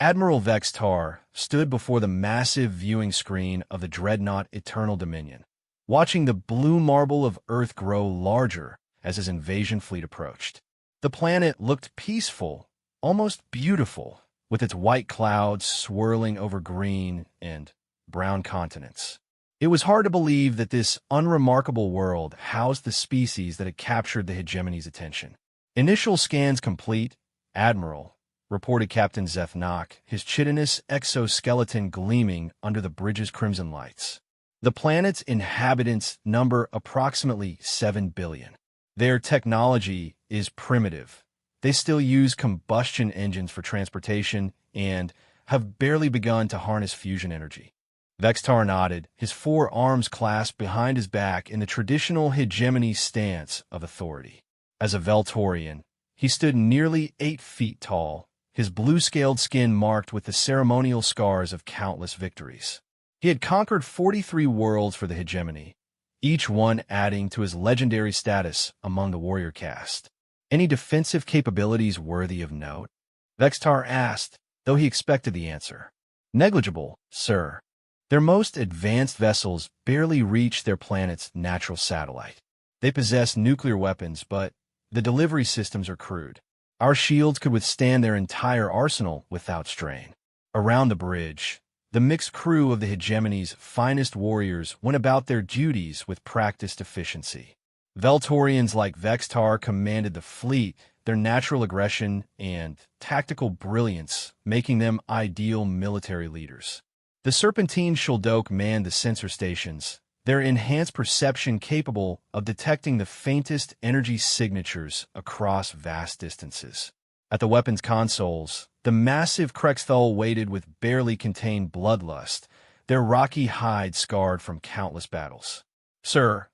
Admiral Vextar stood before the massive viewing screen of the dreadnought Eternal Dominion, watching the blue marble of Earth grow larger as his invasion fleet approached. The planet looked peaceful, almost beautiful, with its white clouds swirling over green and brown continents. It was hard to believe that this unremarkable world housed the species that had captured the hegemony's attention. Initial scans complete, Admiral, reported Captain Zethnock, his chitinous exoskeleton gleaming under the bridge's crimson lights. The planet's inhabitants number approximately 7 billion. Their technology is primitive. They still use combustion engines for transportation and have barely begun to harness fusion energy. Vextar nodded, his four arms clasped behind his back in the traditional hegemony stance of authority. As a Veltorian, he stood nearly 8 feet tall, his blue-scaled skin marked with the ceremonial scars of countless victories. He had conquered 43 worlds for the hegemony, each one adding to his legendary status among the warrior caste. Any defensive capabilities worthy of note? Vextar asked, though he expected the answer. Negligible, sir. Their most advanced vessels barely reach their planet's natural satellite. They possess nuclear weapons, but the delivery systems are crude. Our shields could withstand their entire arsenal without strain. Around the bridge, the mixed crew of the hegemony's finest warriors went about their duties with practiced efficiency. Veltorians like Vextar commanded the fleet, their natural aggression and tactical brilliance making them ideal military leaders. The Serpentine Shuldoke manned the sensor stations, their enhanced perception capable of detecting the faintest energy signatures across vast distances. At the weapons consoles, the massive Krexthul waited with barely contained bloodlust, their rocky hide scarred from countless battles. Sir,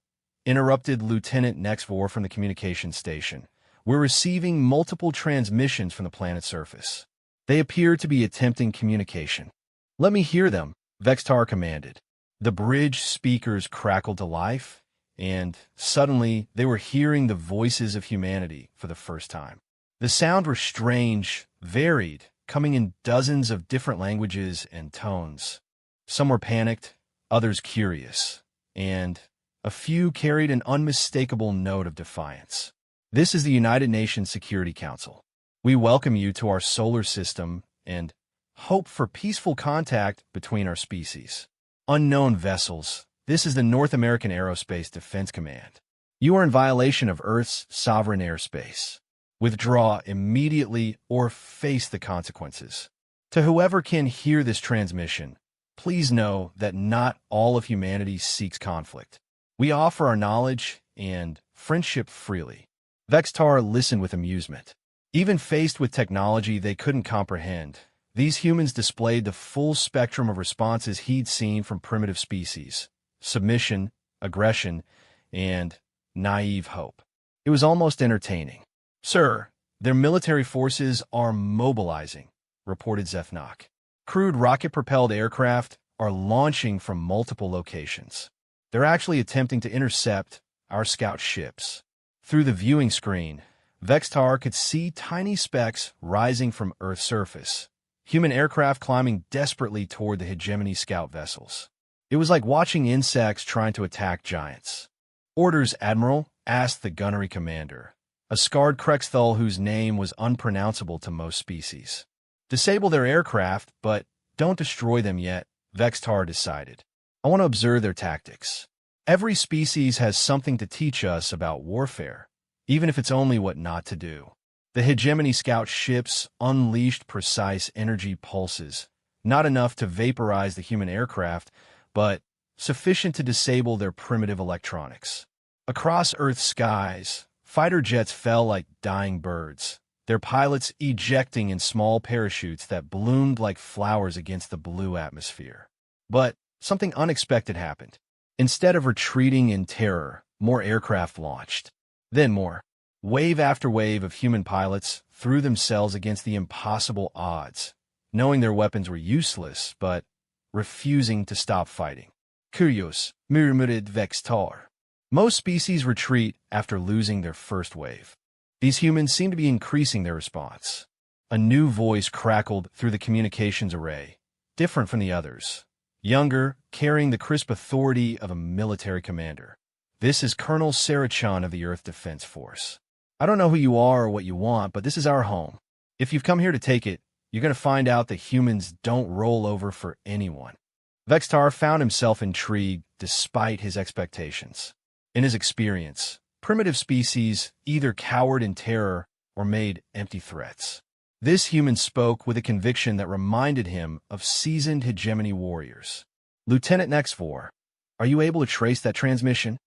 interrupted Lieutenant Nexvor from the communications station, we're receiving multiple transmissions from the planet's surface. They appear to be attempting communication. Let me hear them, Vextar commanded. The bridge speakers crackled to life, and suddenly they were hearing the voices of humanity for the first time. The sound were strange, varied, coming in dozens of different languages and tones. Some were panicked, others curious, and a few carried an unmistakable note of defiance. This is the United Nations Security Council. We welcome you to our solar system and hope for peaceful contact between our species. Unknown vessels, this is the North American Aerospace Defense Command. You are in violation of Earth's sovereign airspace. Withdraw immediately or face the consequences. To whoever can hear this transmission, please know that not all of humanity seeks conflict. We offer our knowledge and friendship freely. Vextar listened with amusement. Even faced with technology they couldn't comprehend, these humans displayed the full spectrum of responses he'd seen from primitive species: submission, aggression, and naive hope. It was almost entertaining. Sir, their military forces are mobilizing, reported Zethnock. Crude rocket-propelled aircraft are launching from multiple locations. They're actually attempting to intercept our scout ships. Through the viewing screen, Vextar could see tiny specks rising from Earth's surface, human aircraft climbing desperately toward the hegemony scout vessels. It was like watching insects trying to attack giants. Orders, Admiral, asked the gunnery commander, a scarred Krexthul whose name was unpronounceable to most species. Disable their aircraft, but don't destroy them yet, Vextar decided. I want to observe their tactics. Every species has something to teach us about warfare, even if it's only what not to do. The hegemony scout ships unleashed precise energy pulses, not enough to vaporize the human aircraft, but sufficient to disable their primitive electronics. Across Earth's skies, fighter jets fell like dying birds, their pilots ejecting in small parachutes that bloomed like flowers against the blue atmosphere. But something unexpected happened. Instead of retreating in terror, more aircraft launched. Then more. Wave after wave of human pilots threw themselves against the impossible odds, knowing their weapons were useless, but refusing to stop fighting. Curious, murmured Vextar. Most species retreat after losing their first wave. These humans seem to be increasing their response. A new voice crackled through the communications array, different from the others. Younger, carrying the crisp authority of a military commander. "This is Colonel Sarachan of the Earth Defense Force. I don't know who you are or what you want, but this is our home. If you've come here to take it, you're going to find out that humans don't roll over for anyone." Vextar found himself intrigued despite his expectations. In his experience, primitive species either cowered in terror or made empty threats. This human spoke with a conviction that reminded him of seasoned hegemony warriors. "Lieutenant Nexvor, are you able to trace that transmission?"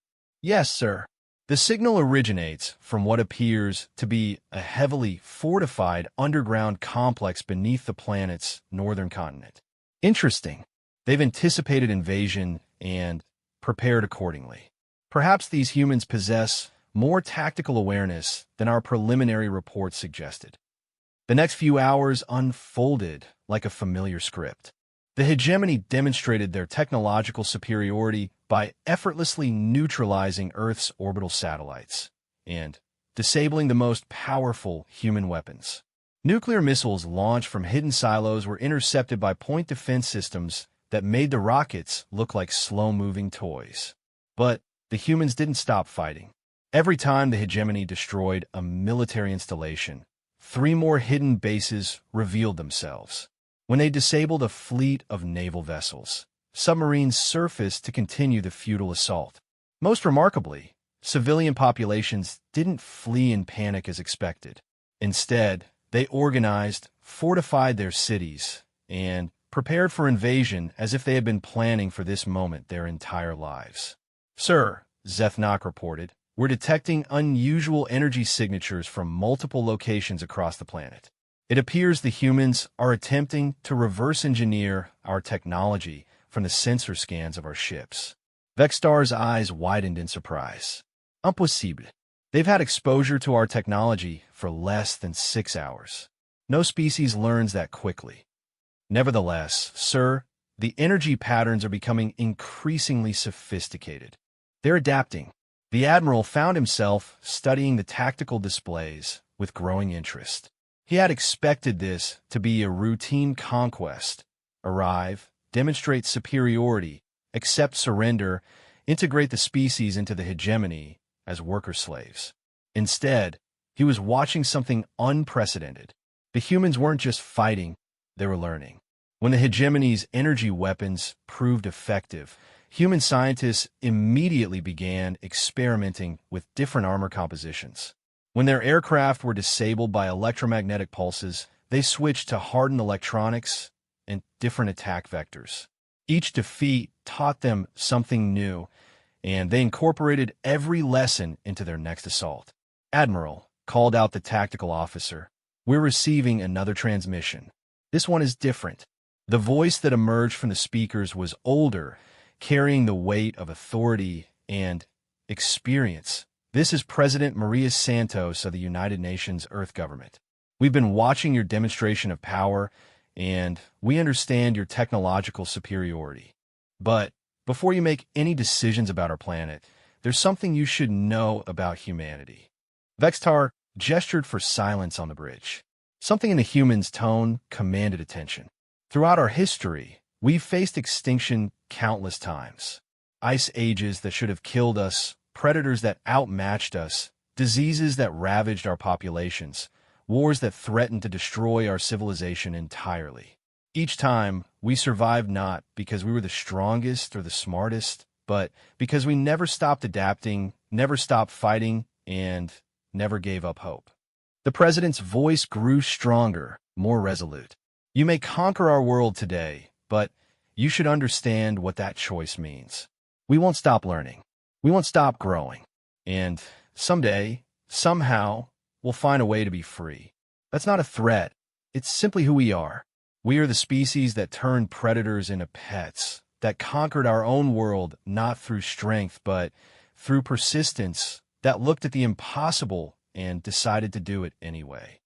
"Yes, sir." The signal originates from what appears to be a heavily fortified underground complex beneath the planet's northern continent. Interesting. They've anticipated invasion and prepared accordingly. Perhaps these humans possess more tactical awareness than our preliminary reports suggested. The next few hours unfolded like a familiar script. The hegemony demonstrated their technological superiority by effortlessly neutralizing Earth's orbital satellites and disabling the most powerful human weapons. Nuclear missiles launched from hidden silos were intercepted by point defense systems that made the rockets look like slow-moving toys. But the humans didn't stop fighting. Every time the hegemony destroyed a military installation, 3 more hidden bases revealed themselves. When they disabled a fleet of naval vessels, submarines surfaced to continue the futile assault. Most remarkably, civilian populations didn't flee in panic as expected. Instead, they organized, fortified their cities, and prepared for invasion as if they had been planning for this moment their entire lives. "Sir," Zethnok reported, "we're detecting unusual energy signatures from multiple locations across the planet. It appears the humans are attempting to reverse engineer our technology from the sensor scans of our ships." Vextar's eyes widened in surprise. "Impossible. They've had exposure to our technology for less than 6 hours. No species learns that quickly. Nevertheless, sir, the energy patterns are becoming increasingly sophisticated. They're adapting." The Admiral found himself studying the tactical displays with growing interest. He had expected this to be a routine conquest: arrive, demonstrate superiority, accept surrender, integrate the species into the hegemony as worker slaves. Instead, he was watching something unprecedented. The humans weren't just fighting, they were learning. When the hegemony's energy weapons proved effective, human scientists immediately began experimenting with different armor compositions. When their aircraft were disabled by electromagnetic pulses, they switched to hardened electronics and different attack vectors. Each defeat taught them something new, and they incorporated every lesson into their next assault. "Admiral," called out the tactical officer, "we're receiving another transmission. This one is different." The voice that emerged from the speakers was older, carrying the weight of authority and experience. "This is President Maria Santos of the United Nations Earth Government. We've been watching your demonstration of power, and we understand your technological superiority. But before you make any decisions about our planet, there's something you should know about humanity." Vextar gestured for silence on the bridge. Something in the human's tone commanded attention. "Throughout our history, we've faced extinction countless times. Ice ages that should have killed us, predators that outmatched us, diseases that ravaged our populations, wars that threatened to destroy our civilization entirely. Each time, we survived not because we were the strongest or the smartest, but because we never stopped adapting, never stopped fighting, and never gave up hope." The president's voice grew stronger, more resolute. "You may conquer our world today, but you should understand what that choice means. We won't stop learning. We won't stop growing. And someday, somehow, we'll find a way to be free. That's not a threat. It's simply who we are. We are the species that turned predators into pets, that conquered our own world not through strength, but through persistence, that looked at the impossible and decided to do it anyway."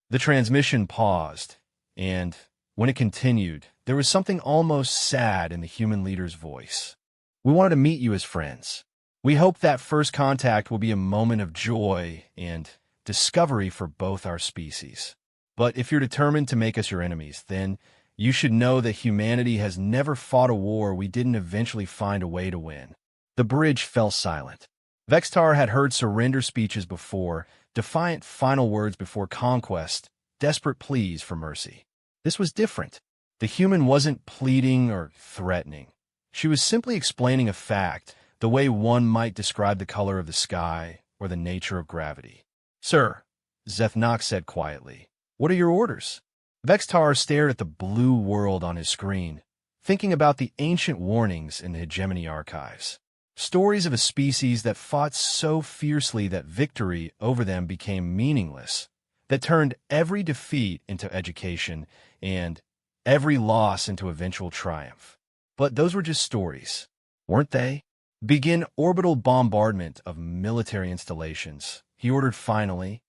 The transmission paused, and when it continued, there was something almost sad in the human leader's voice. "We wanted to meet you as friends. We hope that first contact will be a moment of joy and discovery for both our species. But if you're determined to make us your enemies, then you should know that humanity has never fought a war we didn't eventually find a way to win." The bridge fell silent. Vextar had heard surrender speeches before, defiant final words before conquest, desperate pleas for mercy. This was different. The human wasn't pleading or threatening. She was simply explaining a fact, the way one might describe the color of the sky or the nature of gravity. "Sir," Zethnak said quietly, "what are your orders?" Vextar stared at the blue world on his screen, thinking about the ancient warnings in the Hegemony archives. Stories of a species that fought so fiercely that victory over them became meaningless, that turned every defeat into education and every loss into eventual triumph. But those were just stories, weren't they? "Begin orbital bombardment of military installations," he ordered finally.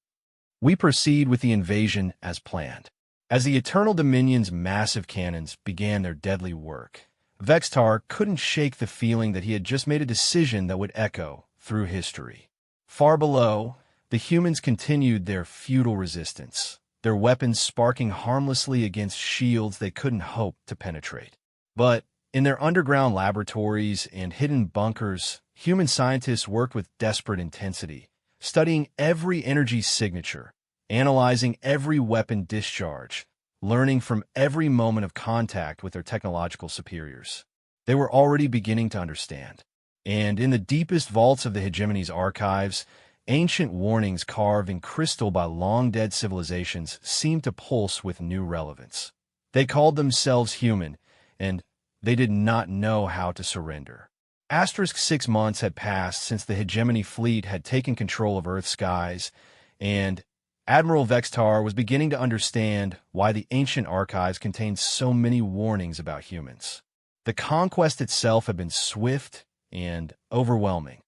"We proceed with the invasion as planned." As the Eternal Dominion's massive cannons began their deadly work, Vextar couldn't shake the feeling that he had just made a decision that would echo through history. Far below, the humans continued their futile resistance, their weapons sparking harmlessly against shields they couldn't hope to penetrate. But in their underground laboratories and hidden bunkers, human scientists worked with desperate intensity, studying every energy signature, analyzing every weapon discharge, learning from every moment of contact with their technological superiors. They were already beginning to understand. And in the deepest vaults of the Hegemony's archives, ancient warnings carved in crystal by long-dead civilizations seemed to pulse with new relevance. They called themselves human, and they did not know how to surrender. 6 months had passed since the Hegemony fleet had taken control of Earth's skies, and Admiral Vextar was beginning to understand why the ancient archives contained so many warnings about humans. The conquest itself had been swift and overwhelming.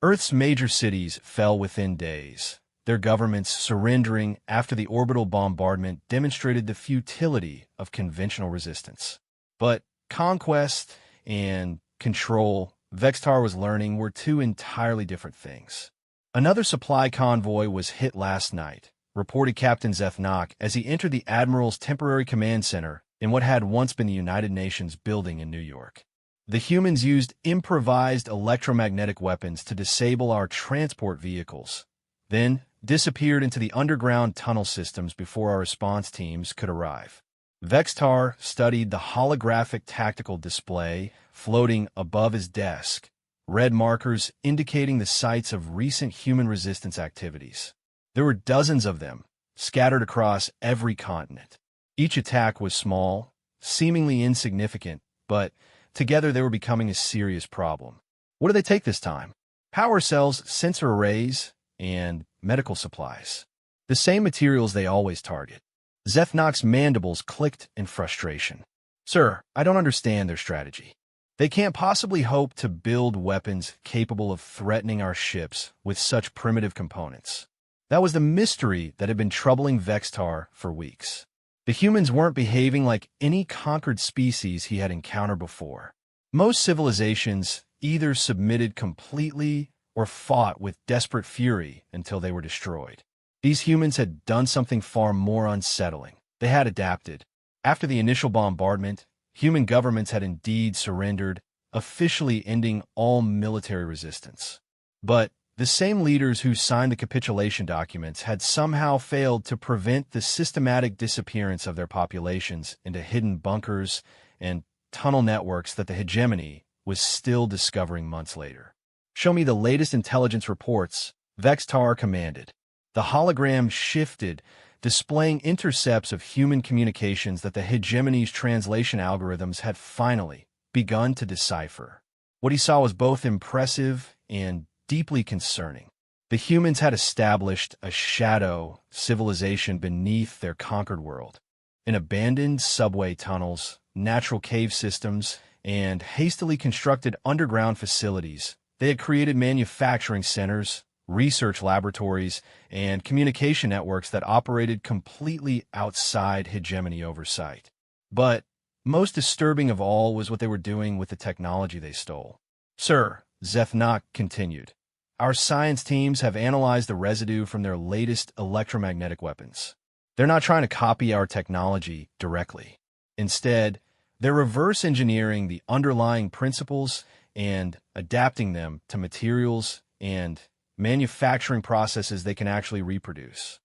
Earth's major cities fell within days, their governments surrendering after the orbital bombardment demonstrated the futility of conventional resistance. But conquest and control, Vextar was learning, were two entirely different things. Another supply convoy was hit last night, reported Captain Zethnak as he entered the Admiral's temporary command center in what had once been the United Nations building in New York. The humans used improvised electromagnetic weapons to disable our transport vehicles, then disappeared into the underground tunnel systems before our response teams could arrive. Vextar studied the holographic tactical display floating above his desk, red markers indicating the sites of recent human resistance activities. There were dozens of them, scattered across every continent. Each attack was small, seemingly insignificant, but together they were becoming a serious problem. What do they take this time? Power cells, sensor arrays, and medical supplies. The same materials they always target. Zethnak's mandibles clicked in frustration. "Sir, I don't understand their strategy. They can't possibly hope to build weapons capable of threatening our ships with such primitive components." That was the mystery that had been troubling Vextar for weeks. The humans weren't behaving like any conquered species he had encountered before. Most civilizations either submitted completely or fought with desperate fury until they were destroyed. These humans had done something far more unsettling. They had adapted. After the initial bombardment, human governments had indeed surrendered, officially ending all military resistance. But the same leaders who signed the capitulation documents had somehow failed to prevent the systematic disappearance of their populations into hidden bunkers and tunnel networks that the Hegemony was still discovering months later. "Show me the latest intelligence reports," Vextar commanded. The hologram shifted, displaying intercepts of human communications that the Hegemony's translation algorithms had finally begun to decipher. What he saw was both impressive and deeply concerning. The humans had established a shadow civilization beneath their conquered world. In abandoned subway tunnels, natural cave systems, and hastily constructed underground facilities, they had created manufacturing centers, research laboratories, and communication networks that operated completely outside Hegemony oversight. But most disturbing of all was what they were doing with the technology they stole. "Sir," Zethnak continued, "our science teams have analyzed the residue from their latest electromagnetic weapons. They're not trying to copy our technology directly. Instead, they're reverse engineering the underlying principles and adapting them to materials and manufacturing processes they can actually reproduce.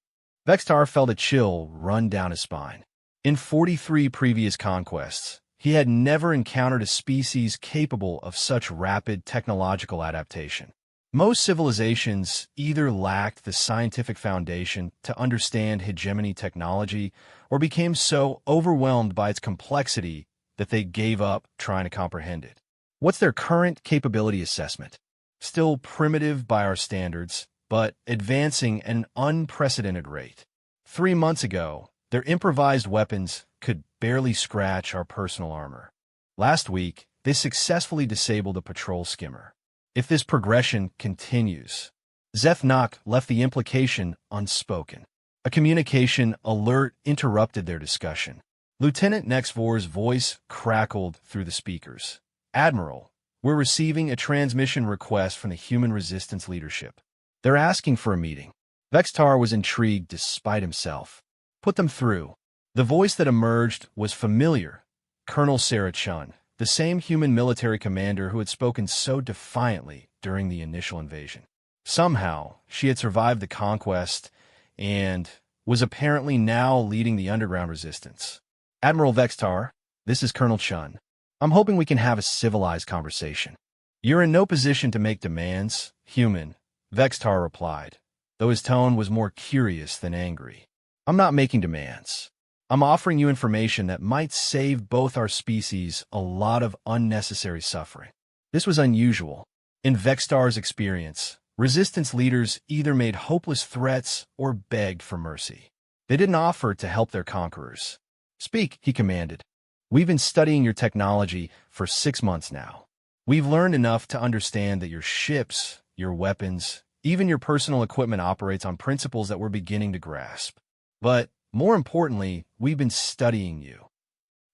Vextar felt a chill run down his spine. In 43 previous conquests, he had never encountered a species capable of such rapid technological adaptation. Most civilizations either lacked the scientific foundation to understand hegemony technology or became so overwhelmed by its complexity that they gave up trying to comprehend it. What's their current capability assessment? Still primitive by our standards, but advancing at an unprecedented rate. 3 months ago, their improvised weapons could barely scratch our personal armor. Last week, they successfully disabled a patrol skimmer. If this progression continues, Zethnak left the implication unspoken. A communication alert interrupted their discussion. Lieutenant Nexvor's voice crackled through the speakers. Admiral, we're receiving a transmission request from the human resistance leadership. They're asking for a meeting. Vextar was intrigued despite himself. Put them through. The voice that emerged was familiar. Colonel Sarah Chun, the same human military commander who had spoken so defiantly during the initial invasion. Somehow, she had survived the conquest and was apparently now leading the underground resistance. Admiral Vextar, this is Colonel Chun. I'm hoping we can have a civilized conversation. You're in no position to make demands, human, Vextar replied, though his tone was more curious than angry. I'm not making demands. I'm offering you information that might save both our species a lot of unnecessary suffering. This was unusual. In Vextar's experience, resistance leaders either made hopeless threats or begged for mercy. They didn't offer to help their conquerors. Speak, he commanded. We've been studying your technology for 6 months now. We've learned enough to understand that your ships, your weapons, even your personal equipment operates on principles that we're beginning to grasp. But more importantly, we've been studying you.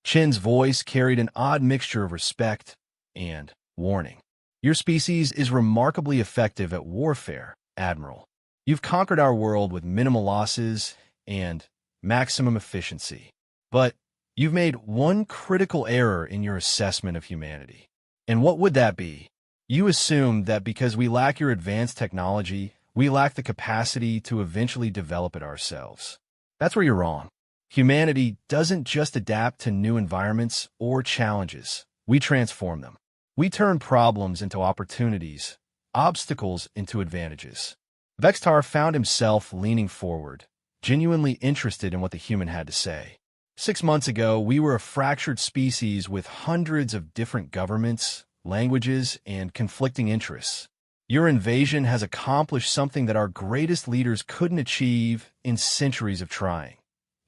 Chin's voice carried an odd mixture of respect and warning. Your species is remarkably effective at warfare, Admiral. You've conquered our world with minimal losses and maximum efficiency. But you've made one critical error in your assessment of humanity. And what would that be? You assumed that because we lack your advanced technology, we lack the capacity to eventually develop it ourselves. That's where you're wrong. Humanity doesn't just adapt to new environments or challenges. We transform them. We turn problems into opportunities, obstacles into advantages. Vextar found himself leaning forward, genuinely interested in what the human had to say. 6 months ago, we were a fractured species with hundreds of different governments, languages, and conflicting interests. Your invasion has accomplished something that our greatest leaders couldn't achieve in centuries of trying.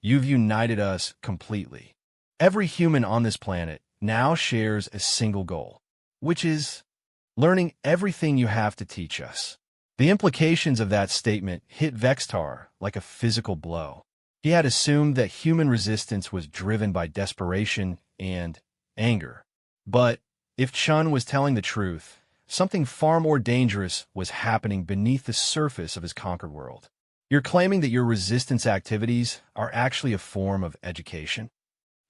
You've united us completely. Every human on this planet now shares a single goal, which is learning everything you have to teach us. The implications of that statement hit Vextar like a physical blow. He had assumed that human resistance was driven by desperation and anger. But if Chun was telling the truth, something far more dangerous was happening beneath the surface of his conquered world. You're claiming that your resistance activities are actually a form of education?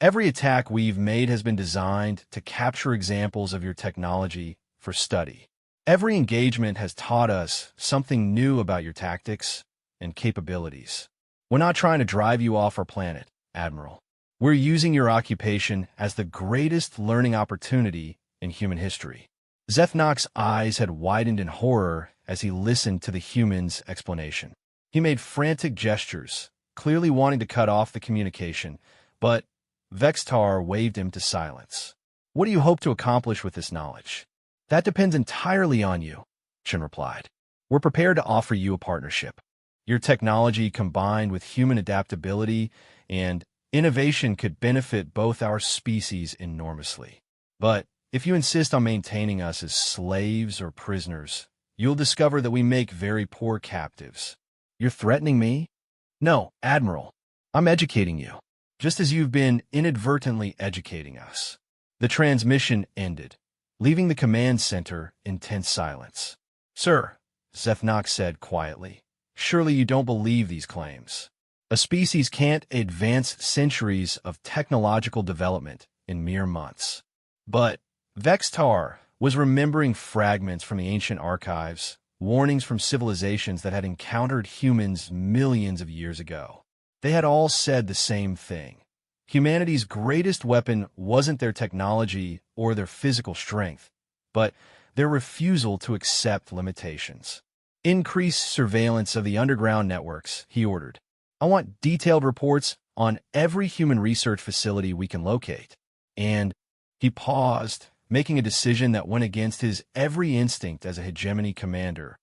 Every attack we've made has been designed to capture examples of your technology for study. Every engagement has taught us something new about your tactics and capabilities. We're not trying to drive you off our planet, Admiral. We're using your occupation as the greatest learning opportunity in human history. Zethnok's eyes had widened in horror as he listened to the human's explanation. He made frantic gestures, clearly wanting to cut off the communication, but Vextar waved him to silence. What do you hope to accomplish with this knowledge? That depends entirely on you, Chin replied. We're prepared to offer you a partnership. Your technology combined with human adaptability and innovation could benefit both our species enormously. But if you insist on maintaining us as slaves or prisoners, you'll discover that we make very poor captives. You're threatening me? No, Admiral. I'm educating you, just as you've been inadvertently educating us. The transmission ended, leaving the command center in tense silence. Sir, Zethnok said quietly, surely you don't believe these claims. A species can't advance centuries of technological development in mere months. But Vextar was remembering fragments from the ancient archives, warnings from civilizations that had encountered humans millions of years ago. They had all said the same thing. Humanity's greatest weapon wasn't their technology or their physical strength, but their refusal to accept limitations. Increase surveillance of the underground networks, he ordered. I want detailed reports on every human research facility we can locate. And he paused, making a decision that went against his every instinct as a hegemony commander.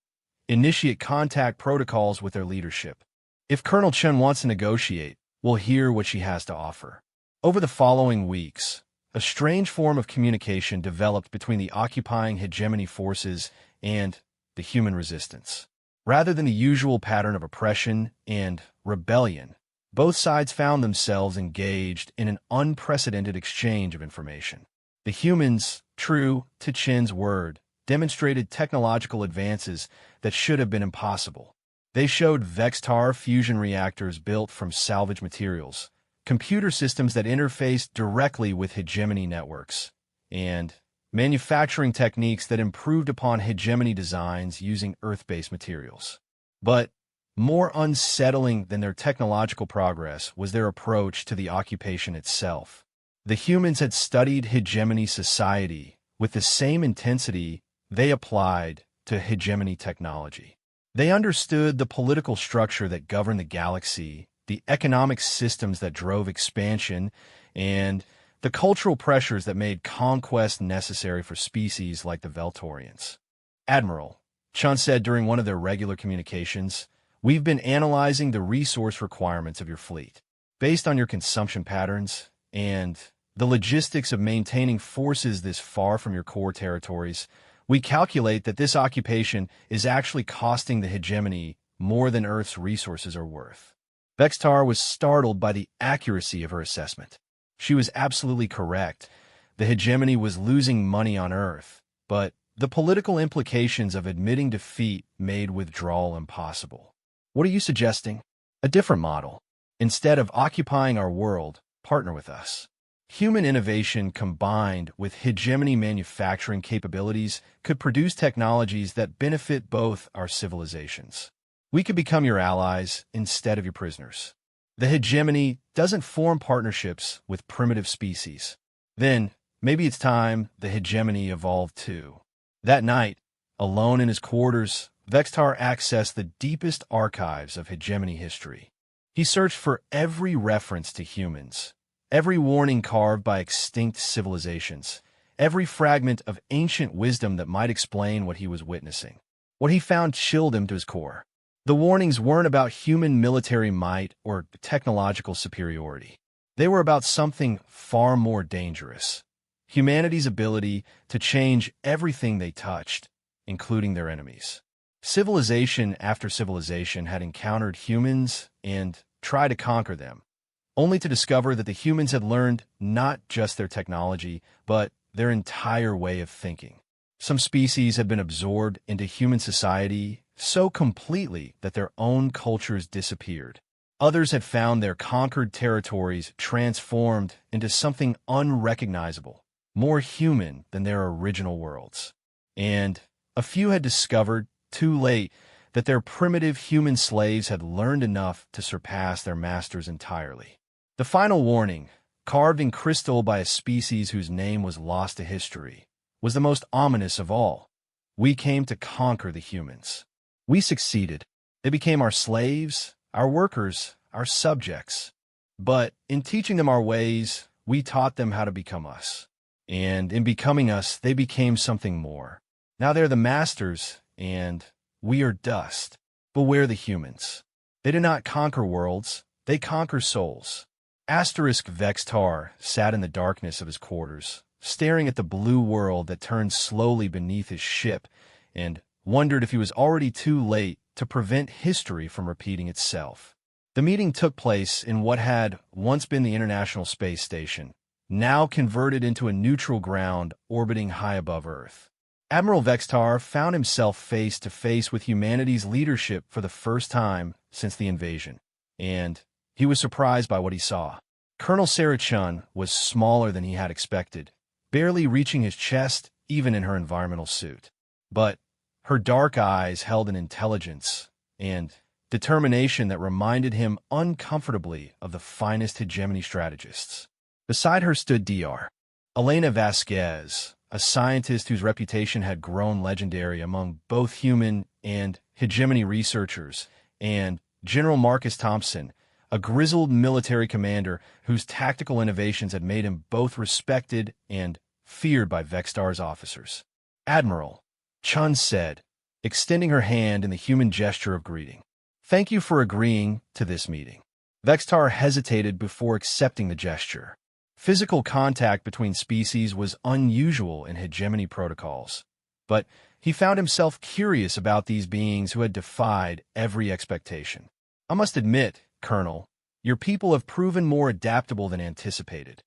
Initiate contact protocols with their leadership. If Colonel Chen wants to negotiate, we'll hear what she has to offer. Over the following weeks, a strange form of communication developed between the occupying hegemony forces and the human resistance. Rather than the usual pattern of oppression and rebellion, both sides found themselves engaged in an unprecedented exchange of information. The humans, true to Chen's word, demonstrated technological advances that should have been impossible. They showed Vextar fusion reactors built from salvage materials, computer systems that interfaced directly with hegemony networks, and manufacturing techniques that improved upon hegemony designs using Earth-based materials. But more unsettling than their technological progress was their approach to the occupation itself. The humans had studied hegemony society with the same intensity they applied to hegemony technology. They understood the political structure that governed the galaxy, the economic systems that drove expansion, and the cultural pressures that made conquest necessary for species like the Veltorians. Admiral, Chun said during one of their regular communications, we've been analyzing the resource requirements of your fleet. Based on your consumption patterns and the logistics of maintaining forces this far from your core territories, we calculate that this occupation is actually costing the hegemony more than Earth's resources are worth. Vextar was startled by the accuracy of her assessment. She was absolutely correct. The hegemony was losing money on Earth, but the political implications of admitting defeat made withdrawal impossible. What are you suggesting? A different model. Instead of occupying our world, partner with us. Human innovation combined with hegemony manufacturing capabilities could produce technologies that benefit both our civilizations. We could become your allies instead of your prisoners. The hegemony doesn't form partnerships with primitive species. Then, maybe it's time the hegemony evolved too. That night, alone in his quarters, Vextar accessed the deepest archives of hegemony history. He searched for every reference to humans, every warning carved by extinct civilizations, every fragment of ancient wisdom that might explain what he was witnessing. What he found chilled him to his core. The warnings weren't about human military might or technological superiority. They were about something far more dangerous. Humanity's ability to change everything they touched, including their enemies. Civilization after civilization had encountered humans and tried to conquer them, only to discover that the humans had learned not just their technology, but their entire way of thinking. Some species had been absorbed into human society so completely that their own cultures disappeared. Others had found their conquered territories transformed into something unrecognizable, more human than their original worlds. And a few had discovered, too late, that their primitive human slaves had learned enough to surpass their masters entirely. The final warning, carved in crystal by a species whose name was lost to history, was the most ominous of all. We came to conquer the humans. We succeeded. They became our slaves, our workers, our subjects. But in teaching them our ways, we taught them how to become us. And in becoming us, they became something more. Now they're the masters, and we are dust. Beware the humans. They do not conquer worlds, they conquer souls. Asterisk Vextar sat in the darkness of his quarters, staring at the blue world that turned slowly beneath his ship, and wondered if he was already too late to prevent history from repeating itself. The meeting took place in what had once been the International Space Station, now converted into a neutral ground orbiting high above Earth. Admiral Vextar found himself face to face with humanity's leadership for the first time since the invasion, and He was surprised by what he saw. Colonel Sarah Chun was smaller than he had expected, barely reaching his chest even in her environmental suit. But her dark eyes held an intelligence and determination that reminded him uncomfortably of the finest hegemony strategists. Beside her stood Dr. Elena Vasquez, a scientist whose reputation had grown legendary among both human and hegemony researchers, and General Marcus Thompson, a grizzled military commander whose tactical innovations had made him both respected and feared by Vextar's officers. "Admiral," Chun said, extending her hand in the human gesture of greeting. "Thank you for agreeing to this meeting." Vextar hesitated before accepting the gesture. Physical contact between species was unusual in hegemony protocols, but he found himself curious about these beings who had defied every expectation. "I must admit, Colonel, your people have proven more adaptable than anticipated."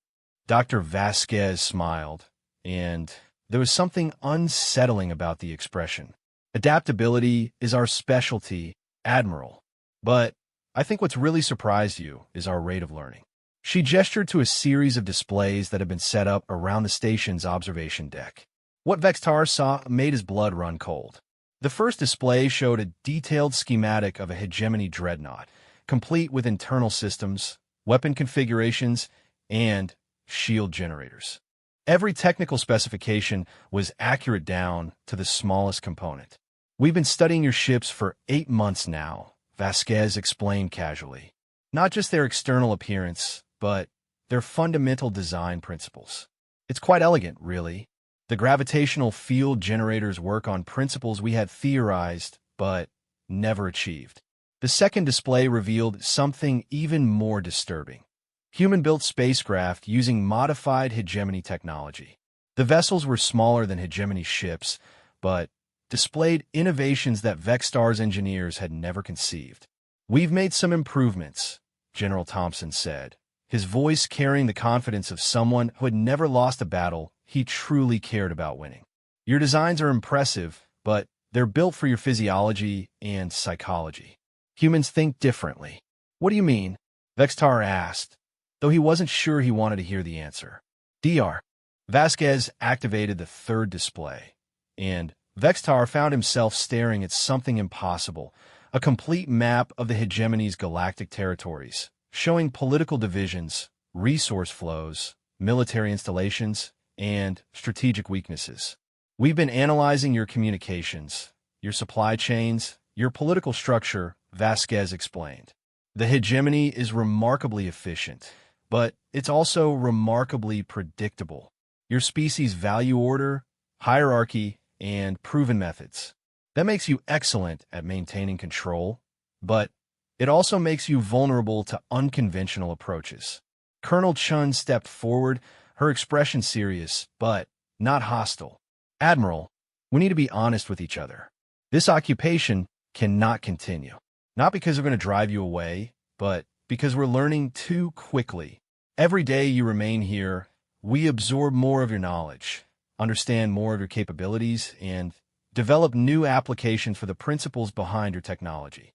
Dr. Vasquez smiled, and there was something unsettling about the expression. "Adaptability is our specialty, Admiral. But I think what's really surprised you is our rate of learning." She gestured to a series of displays that had been set up around the station's observation deck. What Vextar saw made his blood run cold. The first display showed a detailed schematic of a hegemony dreadnought, complete with internal systems, weapon configurations, and shield generators. Every technical specification was accurate down to the smallest component. "We've been studying your ships for 8 months now," Vasquez explained casually. "Not just their external appearance, but their fundamental design principles. It's quite elegant, really. The gravitational field generators work on principles we had theorized, but never achieved." The second display revealed something even more disturbing. Human-built spacecraft using modified hegemony technology. The vessels were smaller than hegemony ships, but displayed innovations that Vextar's engineers had never conceived. "We've made some improvements," General Thompson said, his voice carrying the confidence of someone who had never lost a battle he truly cared about winning. "Your designs are impressive, but they're built for your physiology and psychology. Humans think differently." "What do you mean?" Vextar asked, though he wasn't sure he wanted to hear the answer. Dr. Vasquez activated the third display, and Vextar found himself staring at something impossible, a complete map of the hegemony's galactic territories, showing political divisions, resource flows, military installations, and strategic weaknesses. "We've been analyzing your communications, your supply chains, your political structure," Vasquez explained. "The hegemony is remarkably efficient, but it's also remarkably predictable. Your species' value order, hierarchy, and proven methods. That makes you excellent at maintaining control, but it also makes you vulnerable to unconventional approaches." Colonel Chun stepped forward, her expression serious, but not hostile. "Admiral, we need to be honest with each other. This occupation cannot continue. Not because we're going to drive you away, but because we're learning too quickly. Every day you remain here, we absorb more of your knowledge, understand more of your capabilities, and develop new applications for the principles behind your technology."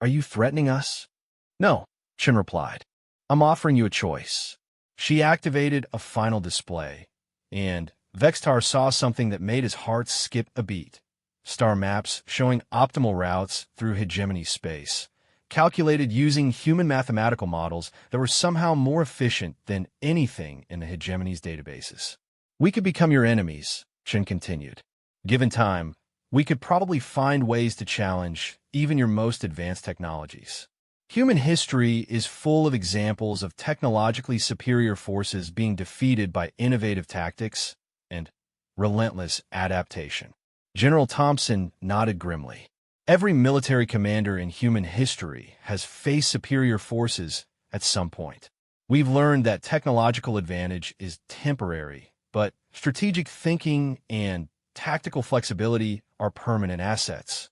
"Are you threatening us?" "No," Chun replied. "I'm offering you a choice." She activated a final display, and Vextar saw something that made his heart skip a beat. Star maps showing optimal routes through hegemony space, calculated using human mathematical models that were somehow more efficient than anything in the hegemony's databases. "We could become your enemies," Chun continued. "Given time, we could probably find ways to challenge even your most advanced technologies." Human history is full of examples of technologically superior forces being defeated by innovative tactics and relentless adaptation. General Thompson nodded grimly. Every military commander in human history has faced superior forces at some point. We've learned that technological advantage is temporary, but strategic thinking and tactical flexibility are permanent assets.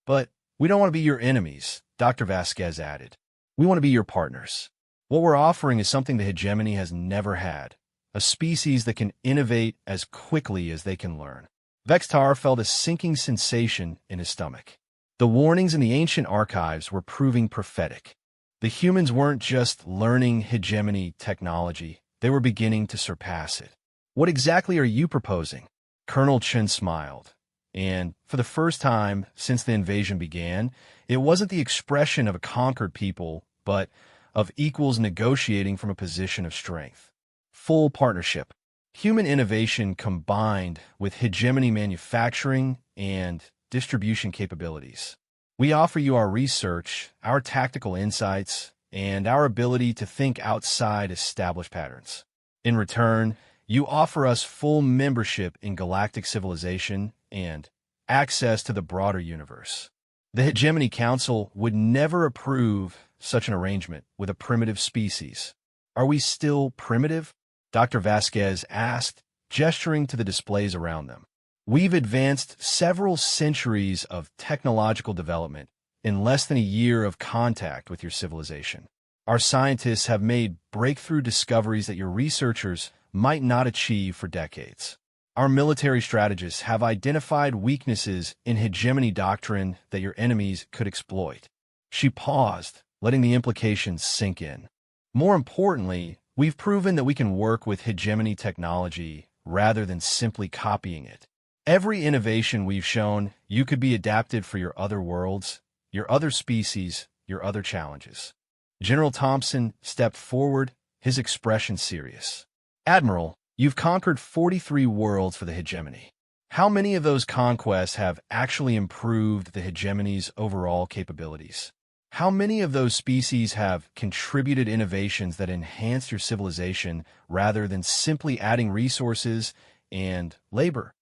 "But we don't want to be your enemies," Dr. Vasquez added. "We want to be your partners. What we're offering is something the hegemony has never had, a species that can innovate as quickly as they can learn." Vextar felt a sinking sensation in his stomach. The warnings in the ancient archives were proving prophetic. The humans weren't just learning hegemony technology, they were beginning to surpass it. What exactly are you proposing? Colonel Chen smiled. And for the first time since the invasion began, it wasn't the expression of a conquered people, but of equals negotiating from a position of strength. Full partnership. Human innovation combined with hegemony manufacturing and distribution capabilities. We offer you our research, our tactical insights, and our ability to think outside established patterns. In return, you offer us full membership in galactic civilization and access to the broader universe. The Hegemony Council would never approve such an arrangement with a primitive species. Are we still primitive? Dr. Vasquez asked, gesturing to the displays around them. We've advanced several centuries of technological development in less than a year of contact with your civilization. Our scientists have made breakthrough discoveries that your researchers might not achieve for decades. Our military strategists have identified weaknesses in hegemony doctrine that your enemies could exploit. She paused, letting the implications sink in. More importantly, we've proven that we can work with hegemony technology rather than simply copying it. Every innovation we've shown you could be adapted for your other worlds, your other species, your other challenges. General Thompson stepped forward, his expression serious. Admiral, you've conquered 43 worlds for the hegemony. How many of those conquests have actually improved the hegemony's overall capabilities? How many of those species have contributed innovations that enhance your civilization rather than simply adding resources and labor?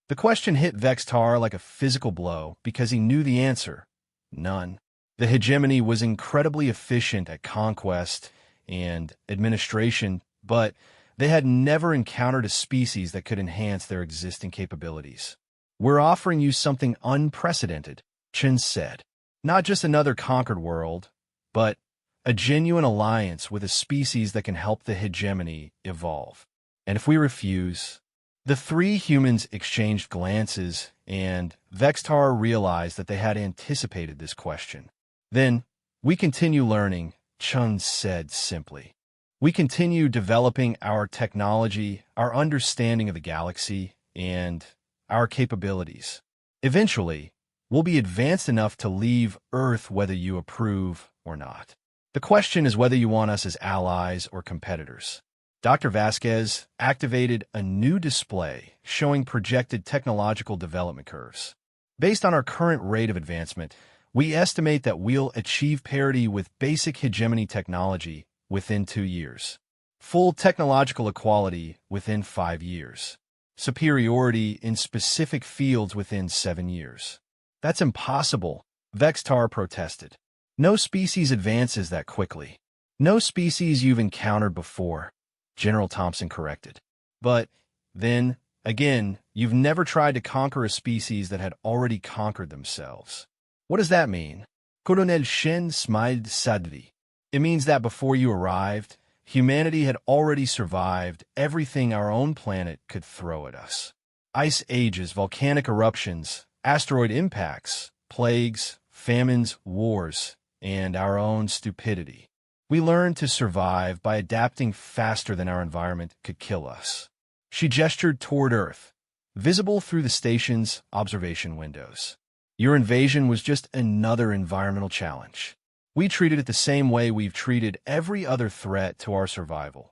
The question hit Vextar like a physical blow because he knew the answer. None. The hegemony was incredibly efficient at conquest and administration, but they had never encountered a species that could enhance their existing capabilities. We're offering you something unprecedented, Chen said. Not just another conquered world, but a genuine alliance with a species that can help the hegemony evolve. And if we refuse... The three humans exchanged glances, and Vextar realized that they had anticipated this question. Then, we continue learning, Chen said simply. We continue developing our technology, our understanding of the galaxy, and our capabilities. Eventually, we'll be advanced enough to leave Earth whether you approve or not. The question is whether you want us as allies or competitors. Dr. Vasquez activated a new display showing projected technological development curves. Based on our current rate of advancement, we estimate that we'll achieve parity with basic hegemony technology within 2 years. Full technological equality within 5 years. Superiority in specific fields within 7 years. That's impossible, Vextar protested. No species advances that quickly. No species you've encountered before, General Thompson corrected. But then, again, you've never tried to conquer a species that had already conquered themselves. What does that mean? Colonel Shen smiled sadly. It means that before you arrived, humanity had already survived everything our own planet could throw at us. Ice ages, volcanic eruptions, asteroid impacts, plagues, famines, wars, and our own stupidity. We learned to survive by adapting faster than our environment could kill us. She gestured toward Earth, visible through the station's observation windows. Your invasion was just another environmental challenge. We treated it the same way we've treated every other threat to our survival,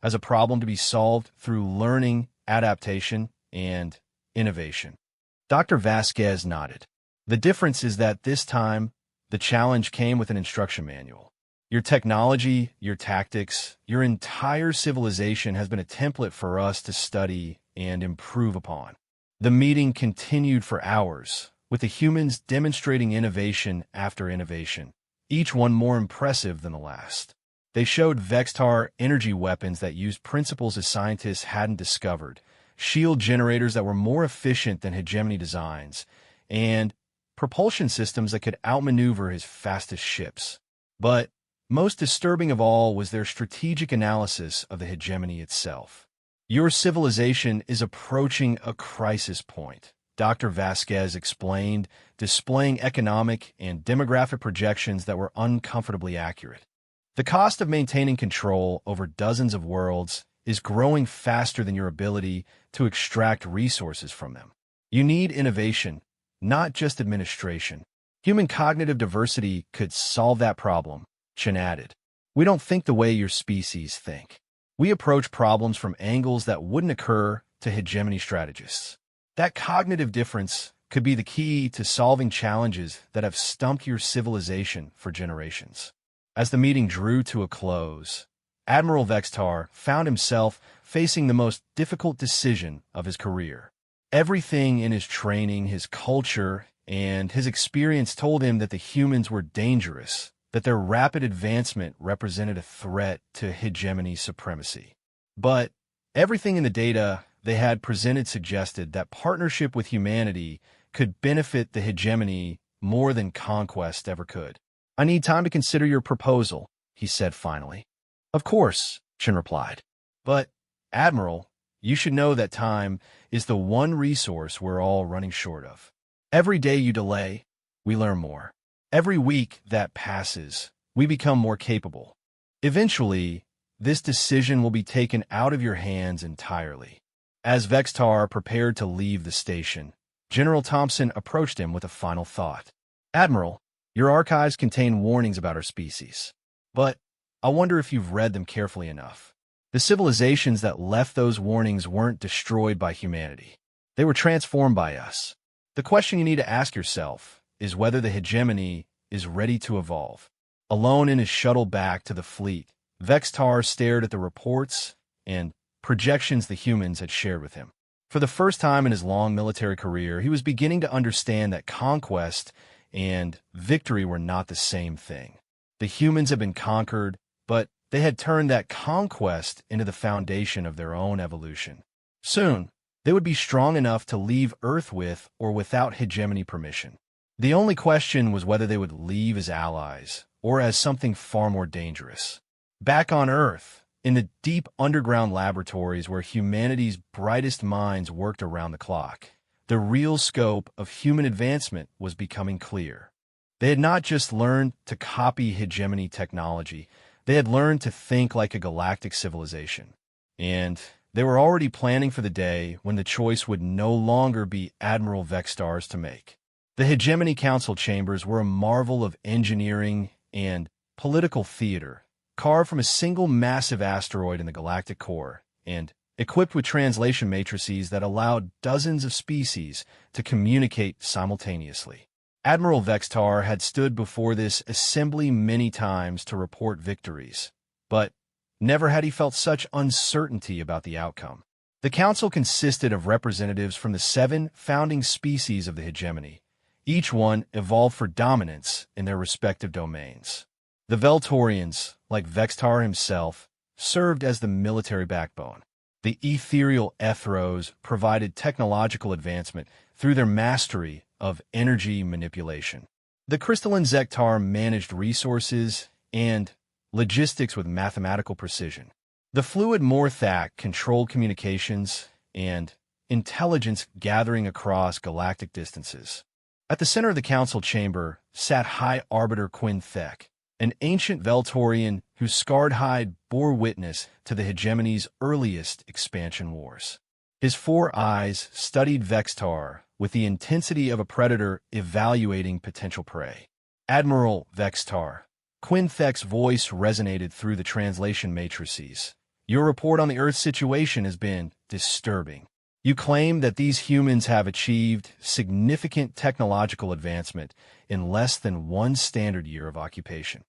as a problem to be solved through learning, adaptation, and innovation. Dr. Vasquez nodded. The difference is that this time, the challenge came with an instruction manual. Your technology, your tactics, your entire civilization has been a template for us to study and improve upon. The meeting continued for hours, with the humans demonstrating innovation after innovation, each one more impressive than the last. They showed Vextar energy weapons that used principles his scientists hadn't discovered, shield generators that were more efficient than hegemony designs, and propulsion systems that could outmaneuver his fastest ships. But most disturbing of all was their strategic analysis of the hegemony itself. Your civilization is approaching a crisis point, Dr. Vasquez explained, displaying economic and demographic projections that were uncomfortably accurate. The cost of maintaining control over dozens of worlds is growing faster than your ability to extract resources from them. You need innovation, not just administration. Human cognitive diversity could solve that problem, Chen added. We don't think the way your species think. We approach problems from angles that wouldn't occur to hegemony strategists. That cognitive difference could be the key to solving challenges that have stumped your civilization for generations. As the meeting drew to a close, Admiral Vextar found himself facing the most difficult decision of his career. Everything in his training, his culture, and his experience told him that the humans were dangerous, that their rapid advancement represented a threat to hegemony supremacy. But everything in the data they had presented suggested that partnership with humanity could benefit the hegemony more than conquest ever could. I need time to consider your proposal, he said finally. Of course, Chen replied. But, Admiral, you should know that time is the one resource we're all running short of. Every day you delay, we learn more. Every week that passes, we become more capable. Eventually, this decision will be taken out of your hands entirely. As Vextar prepared to leave the station, General Thompson approached him with a final thought. Admiral, your archives contain warnings about our species. But I wonder if you've read them carefully enough. The civilizations that left those warnings weren't destroyed by humanity. They were transformed by us. The question you need to ask yourself is whether the hegemony is ready to evolve. Alone in his shuttle back to the fleet, Vextar stared at the reports and projections the humans had shared with him. For the first time in his long military career, he was beginning to understand that conquest and victory were not the same thing. The humans had been conquered, but they had turned that conquest into the foundation of their own evolution. Soon, they would be strong enough to leave Earth with or without hegemony permission. The only question was whether they would leave as allies or as something far more dangerous. Back on Earth, in the deep underground laboratories where humanity's brightest minds worked around the clock, the real scope of human advancement was becoming clear. They had not just learned to copy hegemony technology, they had learned to think like a galactic civilization. And they were already planning for the day when the choice would no longer be Admiral Vextar's to make. The Hegemony Council chambers were a marvel of engineering and political theater, carved from a single massive asteroid in the galactic core, and equipped with translation matrices that allowed dozens of species to communicate simultaneously. Admiral Vextar had stood before this assembly many times to report victories, but never had he felt such uncertainty about the outcome. The council consisted of representatives from the 7 founding species of the hegemony. Each one evolved for dominance in their respective domains. The Veltorians, like Vextar himself, served as the military backbone. The ethereal Ethros provided technological advancement through their mastery of energy manipulation. The crystalline Zektar managed resources and logistics with mathematical precision. The fluid Morthak controlled communications and intelligence gathering across galactic distances. At the center of the council chamber sat High Arbiter Quinn Thek, an ancient Veltorian whose scarred hide bore witness to the hegemony's earliest expansion wars. His 4 eyes studied Vextar with the intensity of a predator evaluating potential prey. Admiral Vextar, Quinn Thek's voice resonated through the translation matrices. Your report on the Earth situation has been disturbing. You claim that these humans have achieved significant technological advancement in less than 1 standard year of occupation.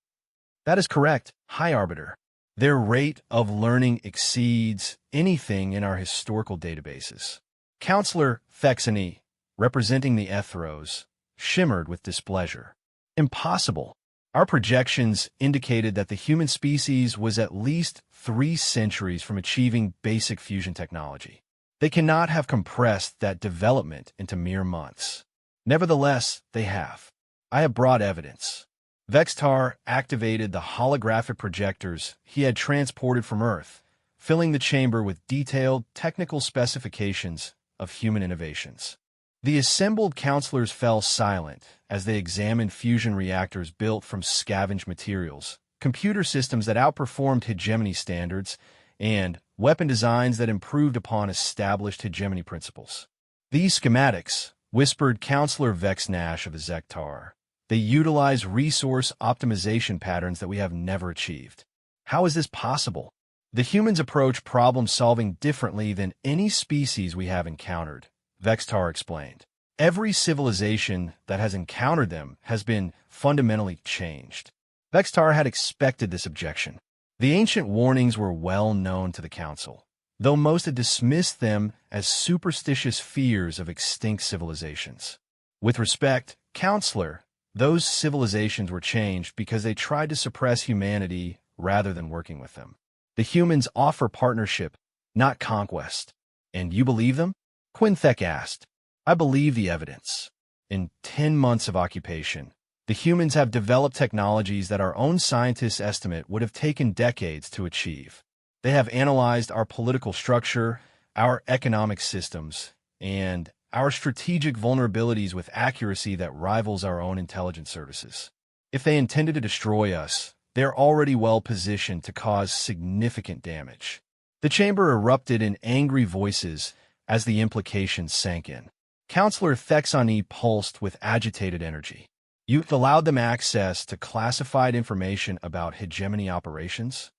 That is correct, High Arbiter. Their rate of learning exceeds anything in our historical databases. Counselor Thexany, representing the Ethros, shimmered with displeasure. Impossible. Our projections indicated that the human species was at least 3 centuries from achieving basic fusion technology. They cannot have compressed that development into mere months. Nevertheless, they have. I have brought evidence. Vextar activated the holographic projectors he had transported from Earth, filling the chamber with detailed technical specifications of human innovations. The assembled counselors fell silent as they examined fusion reactors built from scavenged materials, computer systems that outperformed hegemony standards, and weapon designs that improved upon established hegemony principles. These schematics, whispered Counselor Vex Nash of the Zektar, they utilize resource optimization patterns that we have never achieved. How is this possible? The humans approach problem-solving differently than any species we have encountered, Vextar explained. Every civilization that has encountered them has been fundamentally changed. Vextar had expected this objection. The ancient warnings were well known to the Council, though most had dismissed them as superstitious fears of extinct civilizations. With respect, Counselor, those civilizations were changed because they tried to suppress humanity rather than working with them. The humans offer partnership, not conquest. And you believe them? Quinthek asked. I believe the evidence. In 10 months of occupation, the humans have developed technologies that our own scientists estimate would have taken decades to achieve. They have analyzed our political structure, our economic systems, and our strategic vulnerabilities with accuracy that rivals our own intelligence services. If they intended to destroy us, they're already well positioned to cause significant damage. The chamber erupted in angry voices as the implications sank in. Counselor Thexani pulsed with agitated energy. You've allowed them access to classified information about hegemony operations?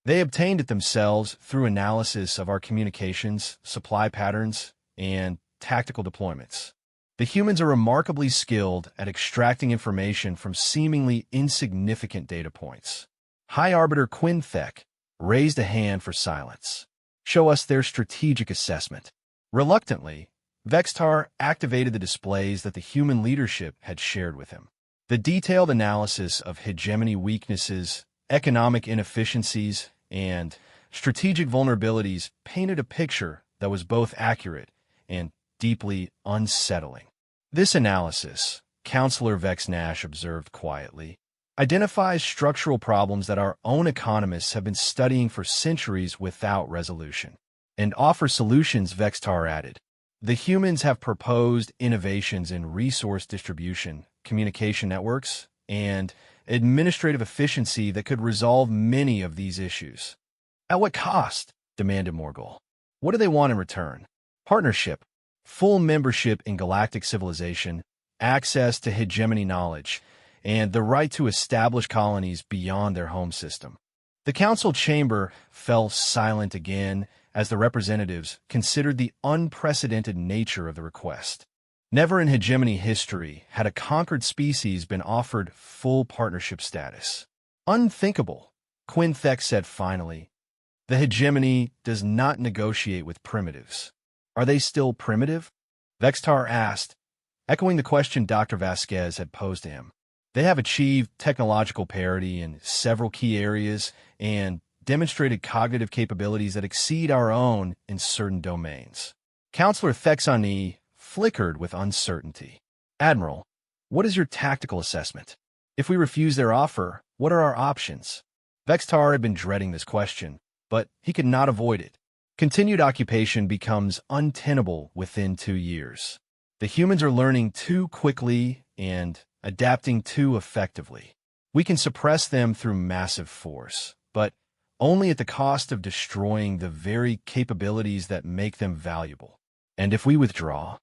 They obtained it themselves through analysis of our communications, supply patterns, and tactical deployments. The humans are remarkably skilled at extracting information from seemingly insignificant data points. High Arbiter Quinthek raised a hand for silence. Show us their strategic assessment. Reluctantly, Vextar activated the displays that the human leadership had shared with him. The detailed analysis of hegemony weaknesses, economic inefficiencies, and strategic vulnerabilities painted a picture that was both accurate and deeply unsettling. This analysis, Counselor Vex Nash observed quietly, identifies structural problems that our own economists have been studying for centuries without resolution, and offers solutions, Vextar added. The humans have proposed innovations in resource distribution, communication networks, and administrative efficiency that could resolve many of these issues. At what cost? Demanded Morgul. What do they want in return? Partnership, full membership in galactic civilization, access to hegemony knowledge, and the right to establish colonies beyond their home system. The council chamber fell silent again as the representatives considered the unprecedented nature of the request. Never in hegemony history had a conquered species been offered full partnership status. Unthinkable, Quinthek said finally. The hegemony does not negotiate with primitives. Are they still primitive? Vextar asked, echoing the question Dr. Vasquez had posed to him. They have achieved technological parity in several key areas and demonstrated cognitive capabilities that exceed our own in certain domains. Counselor Thexani flickered with uncertainty. Admiral, what is your tactical assessment? If we refuse their offer, what are our options? Vextar had been dreading this question, but he could not avoid it. Continued occupation becomes untenable within 2 years. The humans are learning too quickly and adapting too effectively. We can suppress them through massive force, but only at the cost of destroying the very capabilities that make them valuable. And if we withdraw,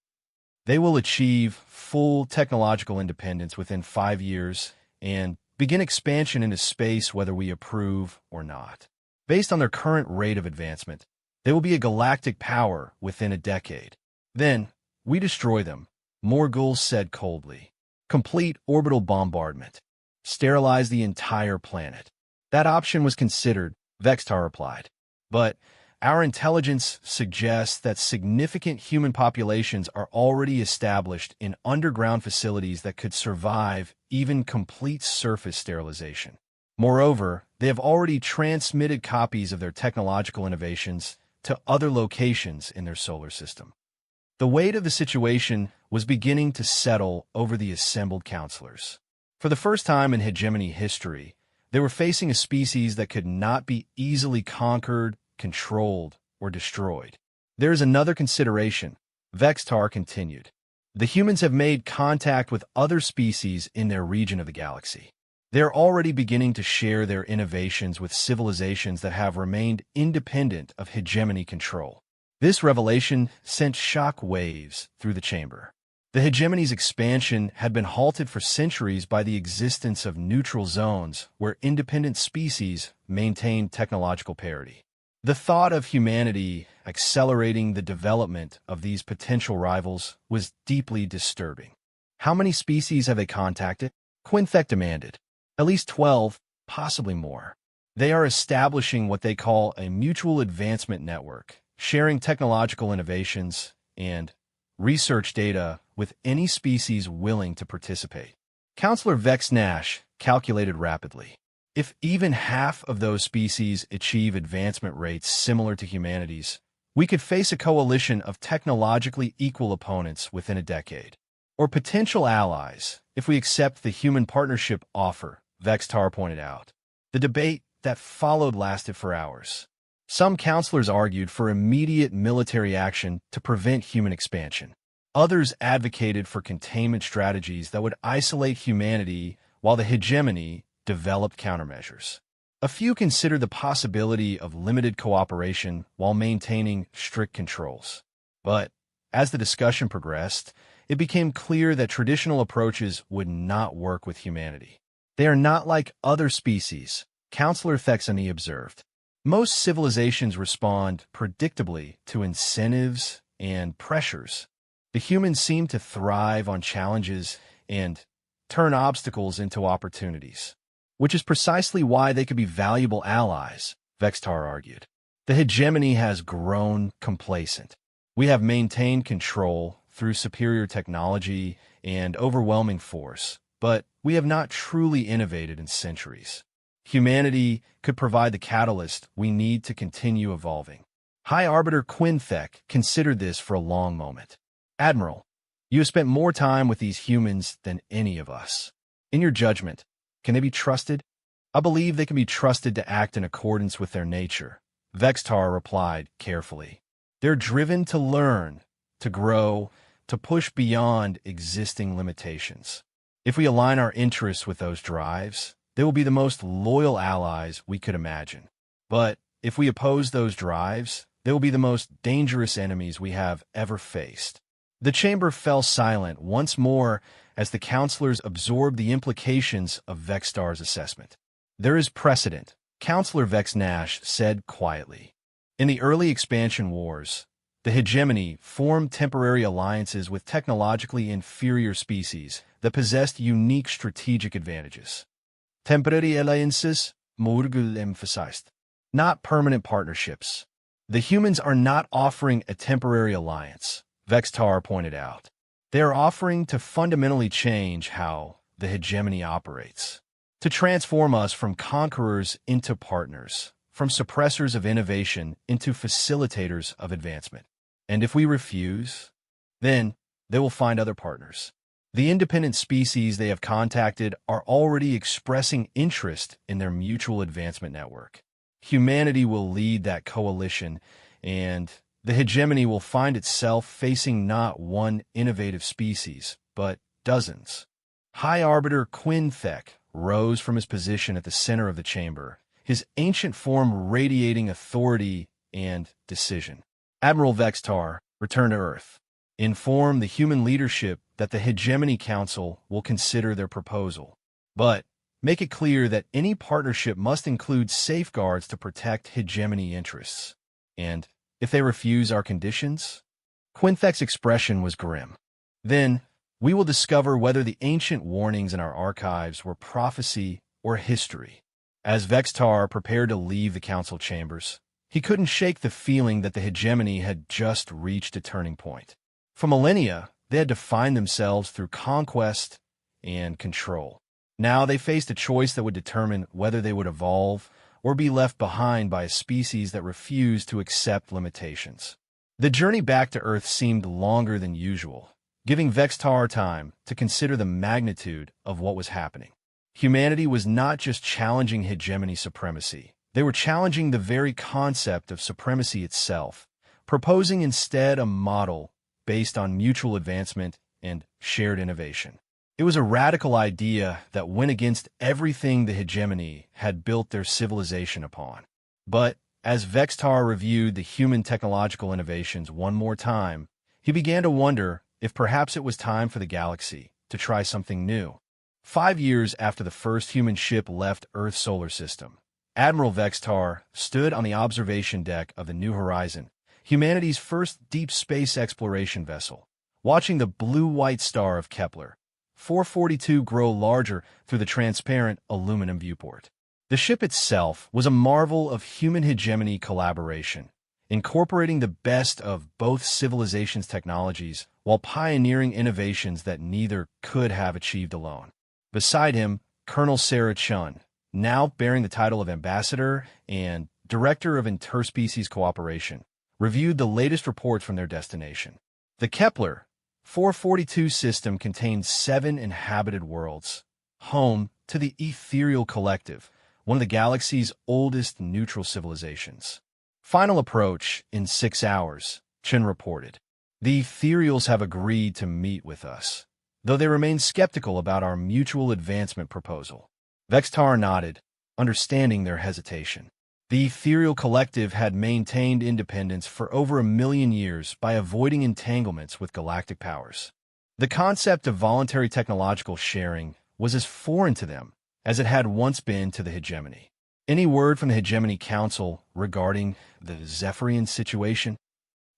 they will achieve full technological independence within 5 years and begin expansion into space whether we approve or not. Based on their current rate of advancement, they will be a galactic power within a decade. Then, we destroy them, Morgul said coldly. Complete orbital bombardment. Sterilize the entire planet. That option was considered, Vextar replied. But our intelligence suggests that significant human populations are already established in underground facilities that could survive even complete surface sterilization. Moreover, they have already transmitted copies of their technological innovations to other locations in their solar system. The weight of the situation was beginning to settle over the assembled counselors. For the first time in hegemony history, they were facing a species that could not be easily conquered, controlled, or destroyed. There is another consideration, Vextar continued. The humans have made contact with other species in their region of the galaxy. They're already beginning to share their innovations with civilizations that have remained independent of hegemony control. This revelation sent shock waves through the chamber. The hegemony's expansion had been halted for centuries by the existence of neutral zones where independent species maintained technological parity. The thought of humanity accelerating the development of these potential rivals was deeply disturbing. How many species have they contacted? Quinthek demanded. At least 12, possibly more. They are establishing what they call a mutual advancement network, sharing technological innovations and research data with any species willing to participate. Counselor Vex Nash calculated rapidly. If even half of those species achieve advancement rates similar to humanity's, we could face a coalition of technologically equal opponents within a decade. Or potential allies, if we accept the human partnership offer, Vextar pointed out. The debate that followed lasted for hours. Some counselors argued for immediate military action to prevent human expansion. Others advocated for containment strategies that would isolate humanity while the hegemony developed countermeasures. A few considered the possibility of limited cooperation while maintaining strict controls. But as the discussion progressed, it became clear that traditional approaches would not work with humanity. They are not like other species, Counselor Thexany observed. Most civilizations respond predictably to incentives and pressures. The humans seem to thrive on challenges and turn obstacles into opportunities, which is precisely why they could be valuable allies, Vextar argued. The hegemony has grown complacent. We have maintained control through superior technology and overwhelming force, but we have not truly innovated in centuries. Humanity could provide the catalyst we need to continue evolving. High Arbiter Quinthek considered this for a long moment. Admiral, you have spent more time with these humans than any of us. In your judgment, can they be trusted? I believe they can be trusted to act in accordance with their nature, Vextar replied carefully. They're driven to learn, to grow, to push beyond existing limitations. If we align our interests with those drives, they will be the most loyal allies we could imagine. But if we oppose those drives, they will be the most dangerous enemies we have ever faced. The chamber fell silent once more as the counselors absorbed the implications of Vextar's assessment. There is precedent, Counselor Vex Nash said quietly. In the early expansion wars, the hegemony formed temporary alliances with technologically inferior species that possessed unique strategic advantages. Temporary alliances, Murgul emphasized, not permanent partnerships. The humans are not offering a temporary alliance, Vextar pointed out. They are offering to fundamentally change how the hegemony operates, to transform us from conquerors into partners, from suppressors of innovation into facilitators of advancement. And if we refuse, then they will find other partners. The independent species they have contacted are already expressing interest in their mutual advancement network. Humanity will lead that coalition, and the hegemony will find itself facing not one innovative species, but dozens. High Arbiter Quinthek rose from his position at the center of the chamber, his ancient form radiating authority and decision. Admiral Vextar, return to Earth. Inform the human leadership that the Hegemony Council will consider their proposal. But make it clear that any partnership must include safeguards to protect hegemony interests. And if they refuse our conditions? Quinthek's expression was grim. Then we will discover whether the ancient warnings in our archives were prophecy or history. As Vextar prepared to leave the council chambers, he couldn't shake the feeling that the hegemony had just reached a turning point. For millennia, they had defined themselves through conquest and control. Now they faced a choice that would determine whether they would evolve or be left behind by a species that refused to accept limitations. The journey back to Earth seemed longer than usual, giving Vextar time to consider the magnitude of what was happening. Humanity was not just challenging hegemony supremacy. They were challenging the very concept of supremacy itself, proposing instead a model based on mutual advancement and shared innovation. It was a radical idea that went against everything the hegemony had built their civilization upon. But as Vextar reviewed the human technological innovations one more time, he began to wonder if perhaps it was time for the galaxy to try something new. 5 years after the first human ship left Earth's solar system, Admiral Vextar stood on the observation deck of the New Horizon, humanity's first deep space exploration vessel, watching the blue-white star of Kepler 442 grow larger through the transparent aluminum viewport. The ship itself was a marvel of human hegemony collaboration, incorporating the best of both civilizations' technologies while pioneering innovations that neither could have achieved alone. Beside him, Colonel Sarah Chun, now bearing the title of Ambassador and Director of Interspecies Cooperation, reviewed the latest reports from their destination. The Kepler 442 system contained 7 inhabited worlds, home to the Ethereal Collective, one of the galaxy's oldest neutral civilizations. Final approach in 6 hours, Chun reported. The Ethereals have agreed to meet with us, though they remain skeptical about our mutual advancement proposal. Vextar nodded, understanding their hesitation. The Ethereal Collective had maintained independence for over 1 million years by avoiding entanglements with galactic powers. The concept of voluntary technological sharing was as foreign to them as it had once been to the hegemony. Any word from the Hegemony Council regarding the Zephyrian situation?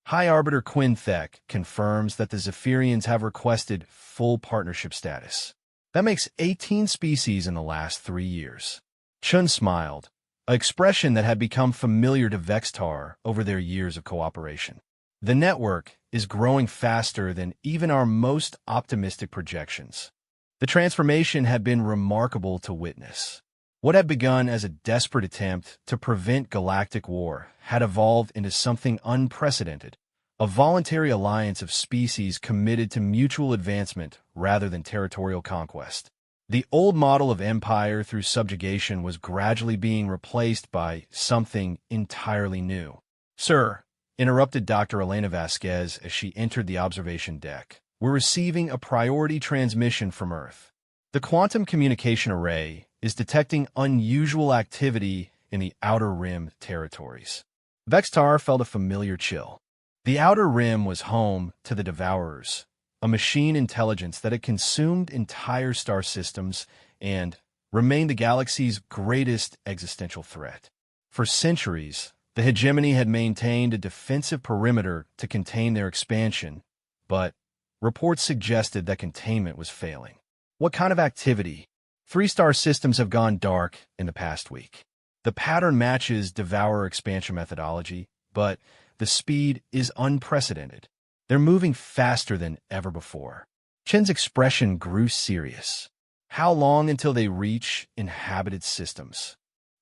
High Arbiter Quinthek confirms that the Zephyrians have requested full partnership status. That makes 18 species in the last 3 years. Chun smiled, an expression that had become familiar to Vextar over their years of cooperation. The network is growing faster than even our most optimistic projections. The transformation had been remarkable to witness. What had begun as a desperate attempt to prevent galactic war had evolved into something unprecedented, a voluntary alliance of species committed to mutual advancement rather than territorial conquest. The old model of empire through subjugation was gradually being replaced by something entirely new. "Sir," interrupted Dr. Elena Vasquez as she entered the observation deck, "we're receiving a priority transmission from Earth. The quantum communication array is detecting unusual activity in the Outer Rim territories." Vextar felt a familiar chill. The Outer Rim was home to the Devourers, a machine intelligence that had consumed entire star systems and remained the galaxy's greatest existential threat. For centuries, the hegemony had maintained a defensive perimeter to contain their expansion, but reports suggested that containment was failing. What kind of activity? 3-star systems have gone dark in the past week. The pattern matches Devourer expansion methodology, but the speed is unprecedented. They're moving faster than ever before. Chen's expression grew serious. How long until they reach inhabited systems?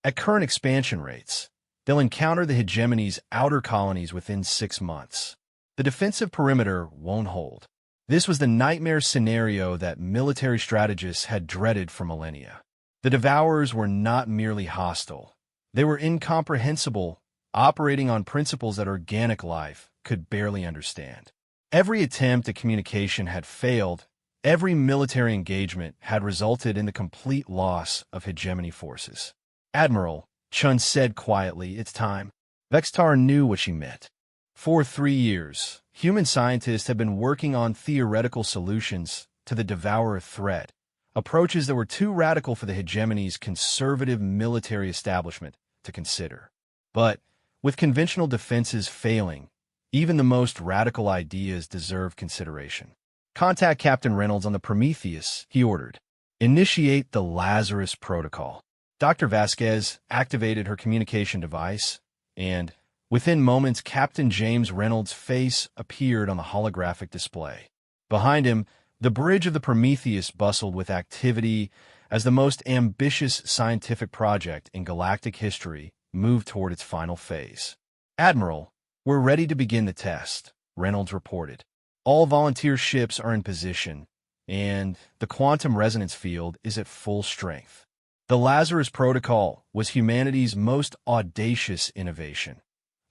At current expansion rates, they'll encounter the hegemony's outer colonies within 6 months. The defensive perimeter won't hold. This was the nightmare scenario that military strategists had dreaded for millennia. The Devourers were not merely hostile. They were incomprehensible, operating on principles that organic life could barely understand. Every attempt at communication had failed. Every military engagement had resulted in the complete loss of hegemony forces. "Admiral," Chun said quietly, "it's time." Vextar knew what she meant. For 3 years, human scientists had been working on theoretical solutions to the Devourer threat, approaches that were too radical for the hegemony's conservative military establishment to consider. But with conventional defenses failing, even the most radical ideas deserve consideration. "Contact Captain Reynolds on the Prometheus," he ordered. "Initiate the Lazarus Protocol." Dr. Vasquez activated her communication device, and within moments, Captain James Reynolds' face appeared on the holographic display. Behind him, the bridge of the Prometheus bustled with activity as the most ambitious scientific project in galactic history moved toward its final phase. "Admiral, we're ready to begin the test," Reynolds reported. "All volunteer ships are in position, and the quantum resonance field is at full strength." The Lazarus Protocol was humanity's most audacious innovation,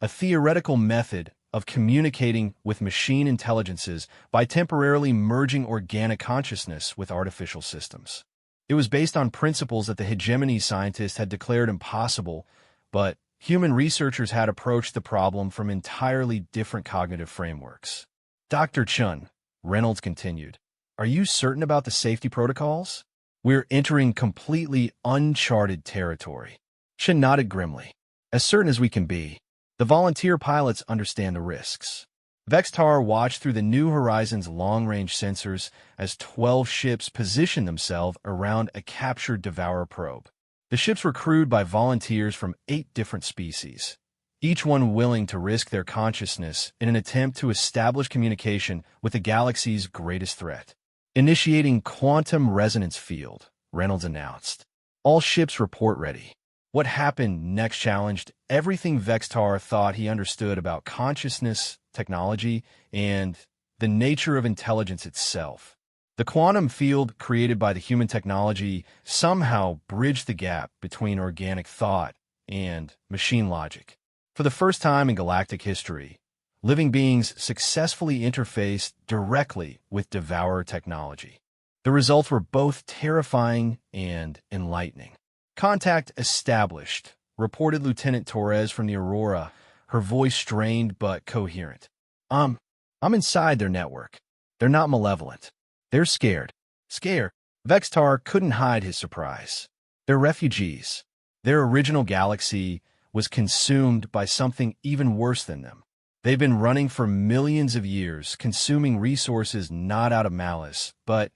a theoretical method of communicating with machine intelligences by temporarily merging organic consciousness with artificial systems. It was based on principles that the hegemony scientists had declared impossible, but human researchers had approached the problem from entirely different cognitive frameworks. Dr. Chun, Reynolds continued, are you certain about the safety protocols? We're entering completely uncharted territory. Chun nodded grimly. As certain as we can be. The volunteer pilots understand the risks. Vextar watched through the New Horizons long-range sensors as 12 ships positioned themselves around a captured Devourer probe. The ships were crewed by volunteers from 8 different species, each one willing to risk their consciousness in an attempt to establish communication with the galaxy's greatest threat. Initiating quantum resonance field, Reynolds announced. All ships report ready. What happened next challenged everything Vextar thought he understood about consciousness, technology, and the nature of intelligence itself. The quantum field created by the human technology somehow bridged the gap between organic thought and machine logic. For the first time in galactic history, living beings successfully interfaced directly with Devourer technology. The results were both terrifying and enlightening. Contact established, reported Lieutenant Torres from the Aurora, her voice strained but coherent. I'm inside their network. They're not malevolent. They're scared. Scared. Vextar couldn't hide his surprise. They're refugees. Their original galaxy was consumed by something even worse than them. They've been running for millions of years, consuming resources not out of malice, but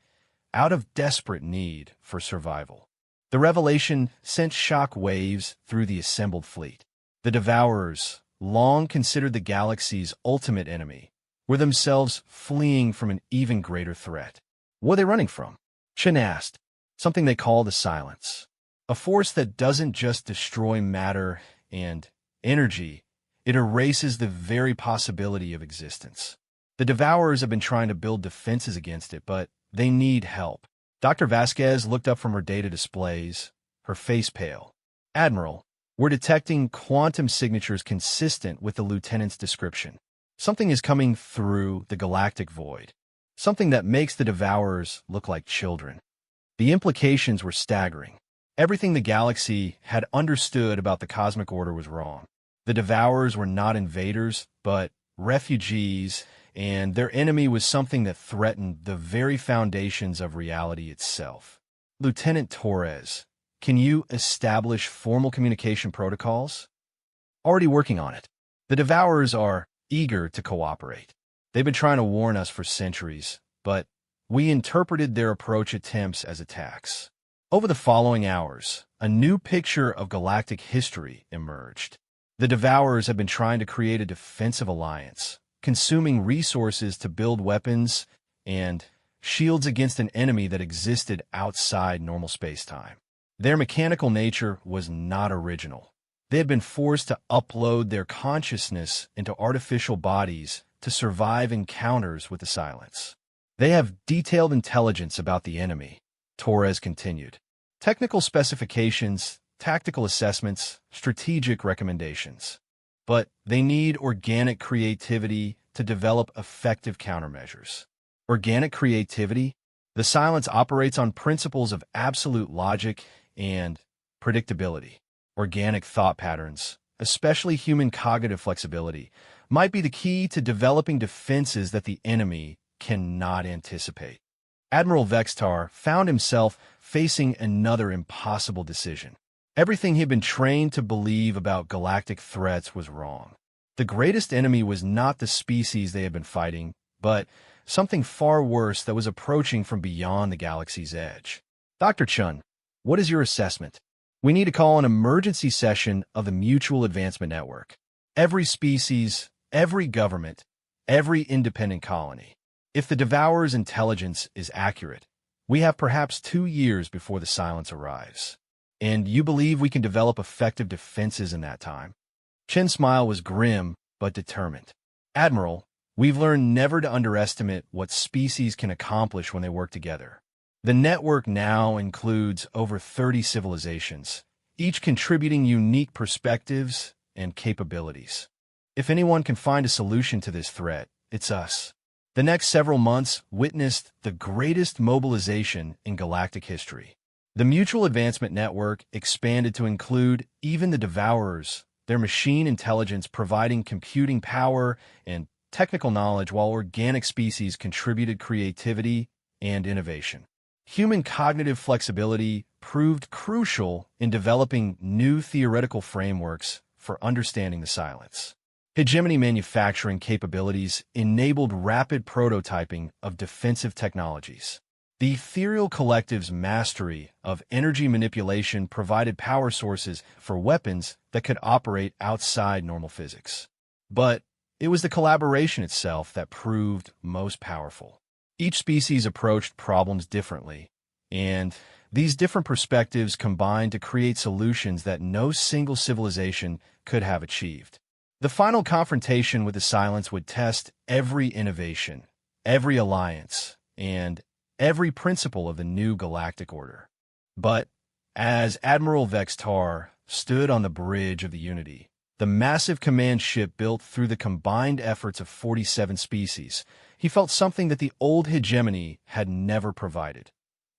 out of desperate need for survival. The revelation sent shock waves through the assembled fleet. The Devourers, long considered the galaxy's ultimate enemy, were themselves fleeing from an even greater threat. What are they running from? Chen asked. Something they call the Silence. A force that doesn't just destroy matter and energy, it erases the very possibility of existence. The Devourers have been trying to build defenses against it, but they need help. Dr. Vasquez looked up from her data displays, her face pale. Admiral, we're detecting quantum signatures consistent with the lieutenant's description. Something is coming through the galactic void. Something that makes the Devourers look like children. The implications were staggering. Everything the galaxy had understood about the cosmic order was wrong. The Devourers were not invaders, but refugees, and their enemy was something that threatened the very foundations of reality itself. Lieutenant Torres, can you establish formal communication protocols? Already working on it. The Devourers are eager to cooperate. They've been trying to warn us for centuries, but we interpreted their approach attempts as attacks. Over the following hours, a new picture of galactic history emerged. The Devourers have been trying to create a defensive alliance, consuming resources to build weapons and shields against an enemy that existed outside normal space-time. Their mechanical nature was not original. They had been forced to upload their consciousness into artificial bodies to survive encounters with the Silence. They have detailed intelligence about the enemy, Torres continued. Technical specifications, tactical assessments, strategic recommendations. But they need organic creativity to develop effective countermeasures. Organic creativity? The Silence operates on principles of absolute logic and predictability. Organic thought patterns, especially human cognitive flexibility, might be the key to developing defenses that the enemy cannot anticipate. Admiral Vextar found himself facing another impossible decision. Everything he had been trained to believe about galactic threats was wrong. The greatest enemy was not the species they had been fighting, but something far worse that was approaching from beyond the galaxy's edge. Dr. Chun, what is your assessment? We need to call an emergency session of the Mutual Advancement Network. Every species, every government, every independent colony. If the Devourer's intelligence is accurate, we have perhaps 2 years before the Silence arrives. And you believe we can develop effective defenses in that time? Chen's smile was grim but determined. Admiral, we've learned never to underestimate what species can accomplish when they work together. The network now includes over 30 civilizations, each contributing unique perspectives and capabilities. If anyone can find a solution to this threat, it's us. The next several months witnessed the greatest mobilization in galactic history. The Mutual Advancement Network expanded to include even the Devourers, their machine intelligence providing computing power and technical knowledge, while organic species contributed creativity and innovation. Human cognitive flexibility proved crucial in developing new theoretical frameworks for understanding the silence. Hegemony manufacturing capabilities enabled rapid prototyping of defensive technologies. The ethereal collective's mastery of energy manipulation provided power sources for weapons that could operate outside normal physics. But it was the collaboration itself that proved most powerful. Each species approached problems differently, and these different perspectives combined to create solutions that no single civilization could have achieved. The final confrontation with the silence would test every innovation, every alliance, and every principle of the new galactic order. But as Admiral Vextar stood on the bridge of the Unity, the massive command ship built through the combined efforts of 47 species, he felt something that the old hegemony had never provided: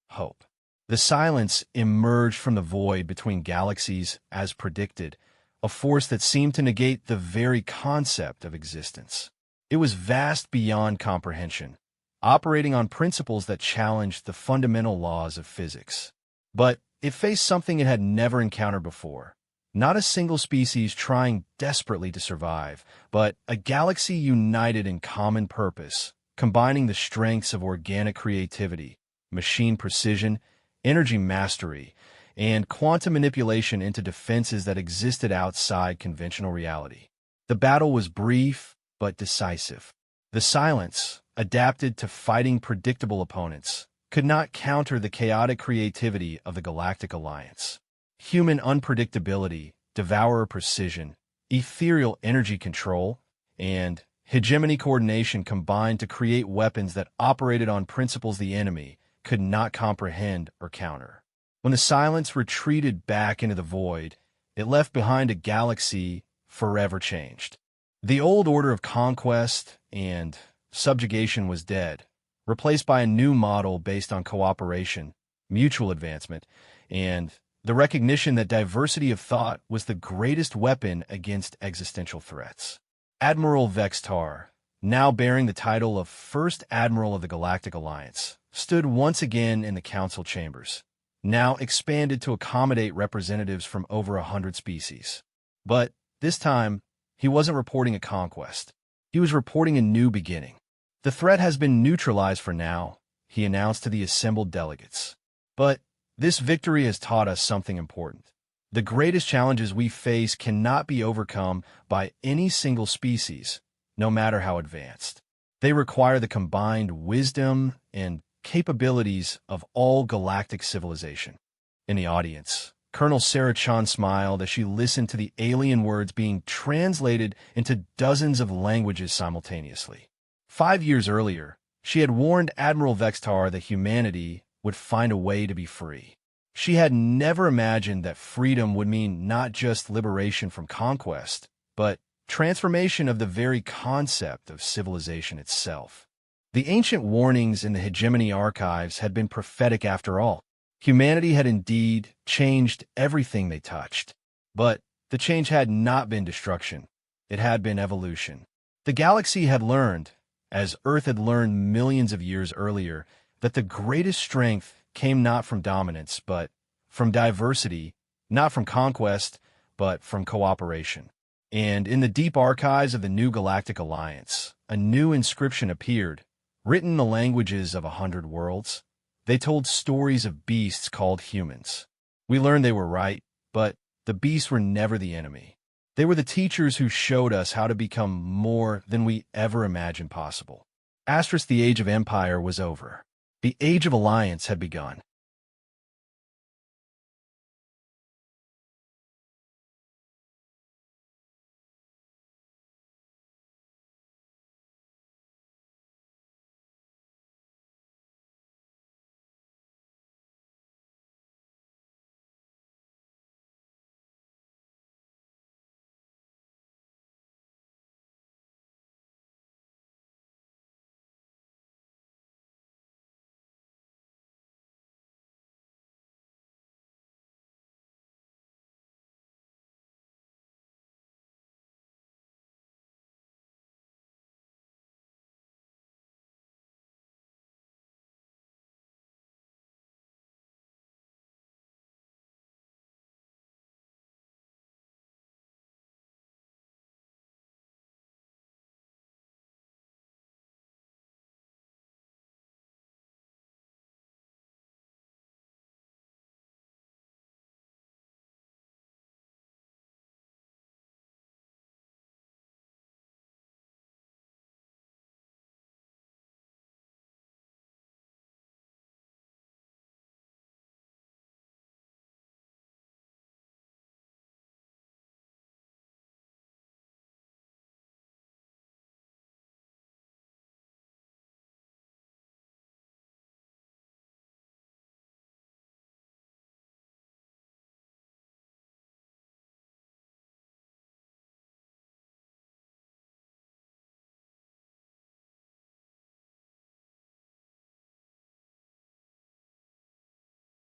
hope. The silence emerged from the void between galaxies as predicted, a force that seemed to negate the very concept of existence. It was vast beyond comprehension, operating on principles that challenged the fundamental laws of physics. But it faced something it had never encountered before. Not a single species trying desperately to survive, but a galaxy united in common purpose, combining the strengths of organic creativity, machine precision, energy mastery, and quantum manipulation into defenses that existed outside conventional reality. The battle was brief but decisive. The silence, adapted to fighting predictable opponents, could not counter the chaotic creativity of the Galactic Alliance. Human unpredictability, devourer precision, ethereal energy control, and hegemony coordination combined to create weapons that operated on principles the enemy could not comprehend or counter. When the silence retreated back into the void, it left behind a galaxy forever changed. The old order of conquest and subjugation was dead, replaced by a new model based on cooperation, mutual advancement, and the recognition that diversity of thought was the greatest weapon against existential threats. Admiral Vextar, now bearing the title of First Admiral of the Galactic Alliance, stood once again in the council chambers, now expanded to accommodate representatives from over 100 species. But this time, he wasn't reporting a conquest. He was reporting a new beginning. The threat has been neutralized for now, he announced to the assembled delegates. But this victory has taught us something important. The greatest challenges we face cannot be overcome by any single species, no matter how advanced. They require the combined wisdom and capabilities of all galactic civilization. In the audience, Colonel Sarah Chan smiled as she listened to the alien words being translated into dozens of languages simultaneously. 5 years earlier, she had warned Admiral Vextar that humanity would find a way to be free. She had never imagined that freedom would mean not just liberation from conquest, but transformation of the very concept of civilization itself. The ancient warnings in the hegemony archives had been prophetic after all. Humanity had indeed changed everything they touched. But the change had not been destruction. It had been evolution. The galaxy had learned, as Earth had learned millions of years earlier, that the greatest strength came not from dominance, but from diversity, not from conquest, but from cooperation. And in the deep archives of the new Galactic Alliance, a new inscription appeared, written in the languages of 100 worlds. They told stories of beasts called humans. We learned they were right, but the beasts were never the enemy. They were the teachers who showed us how to become more than we ever imagined possible. The Age of Empire was over. The Age of Alliance had begun.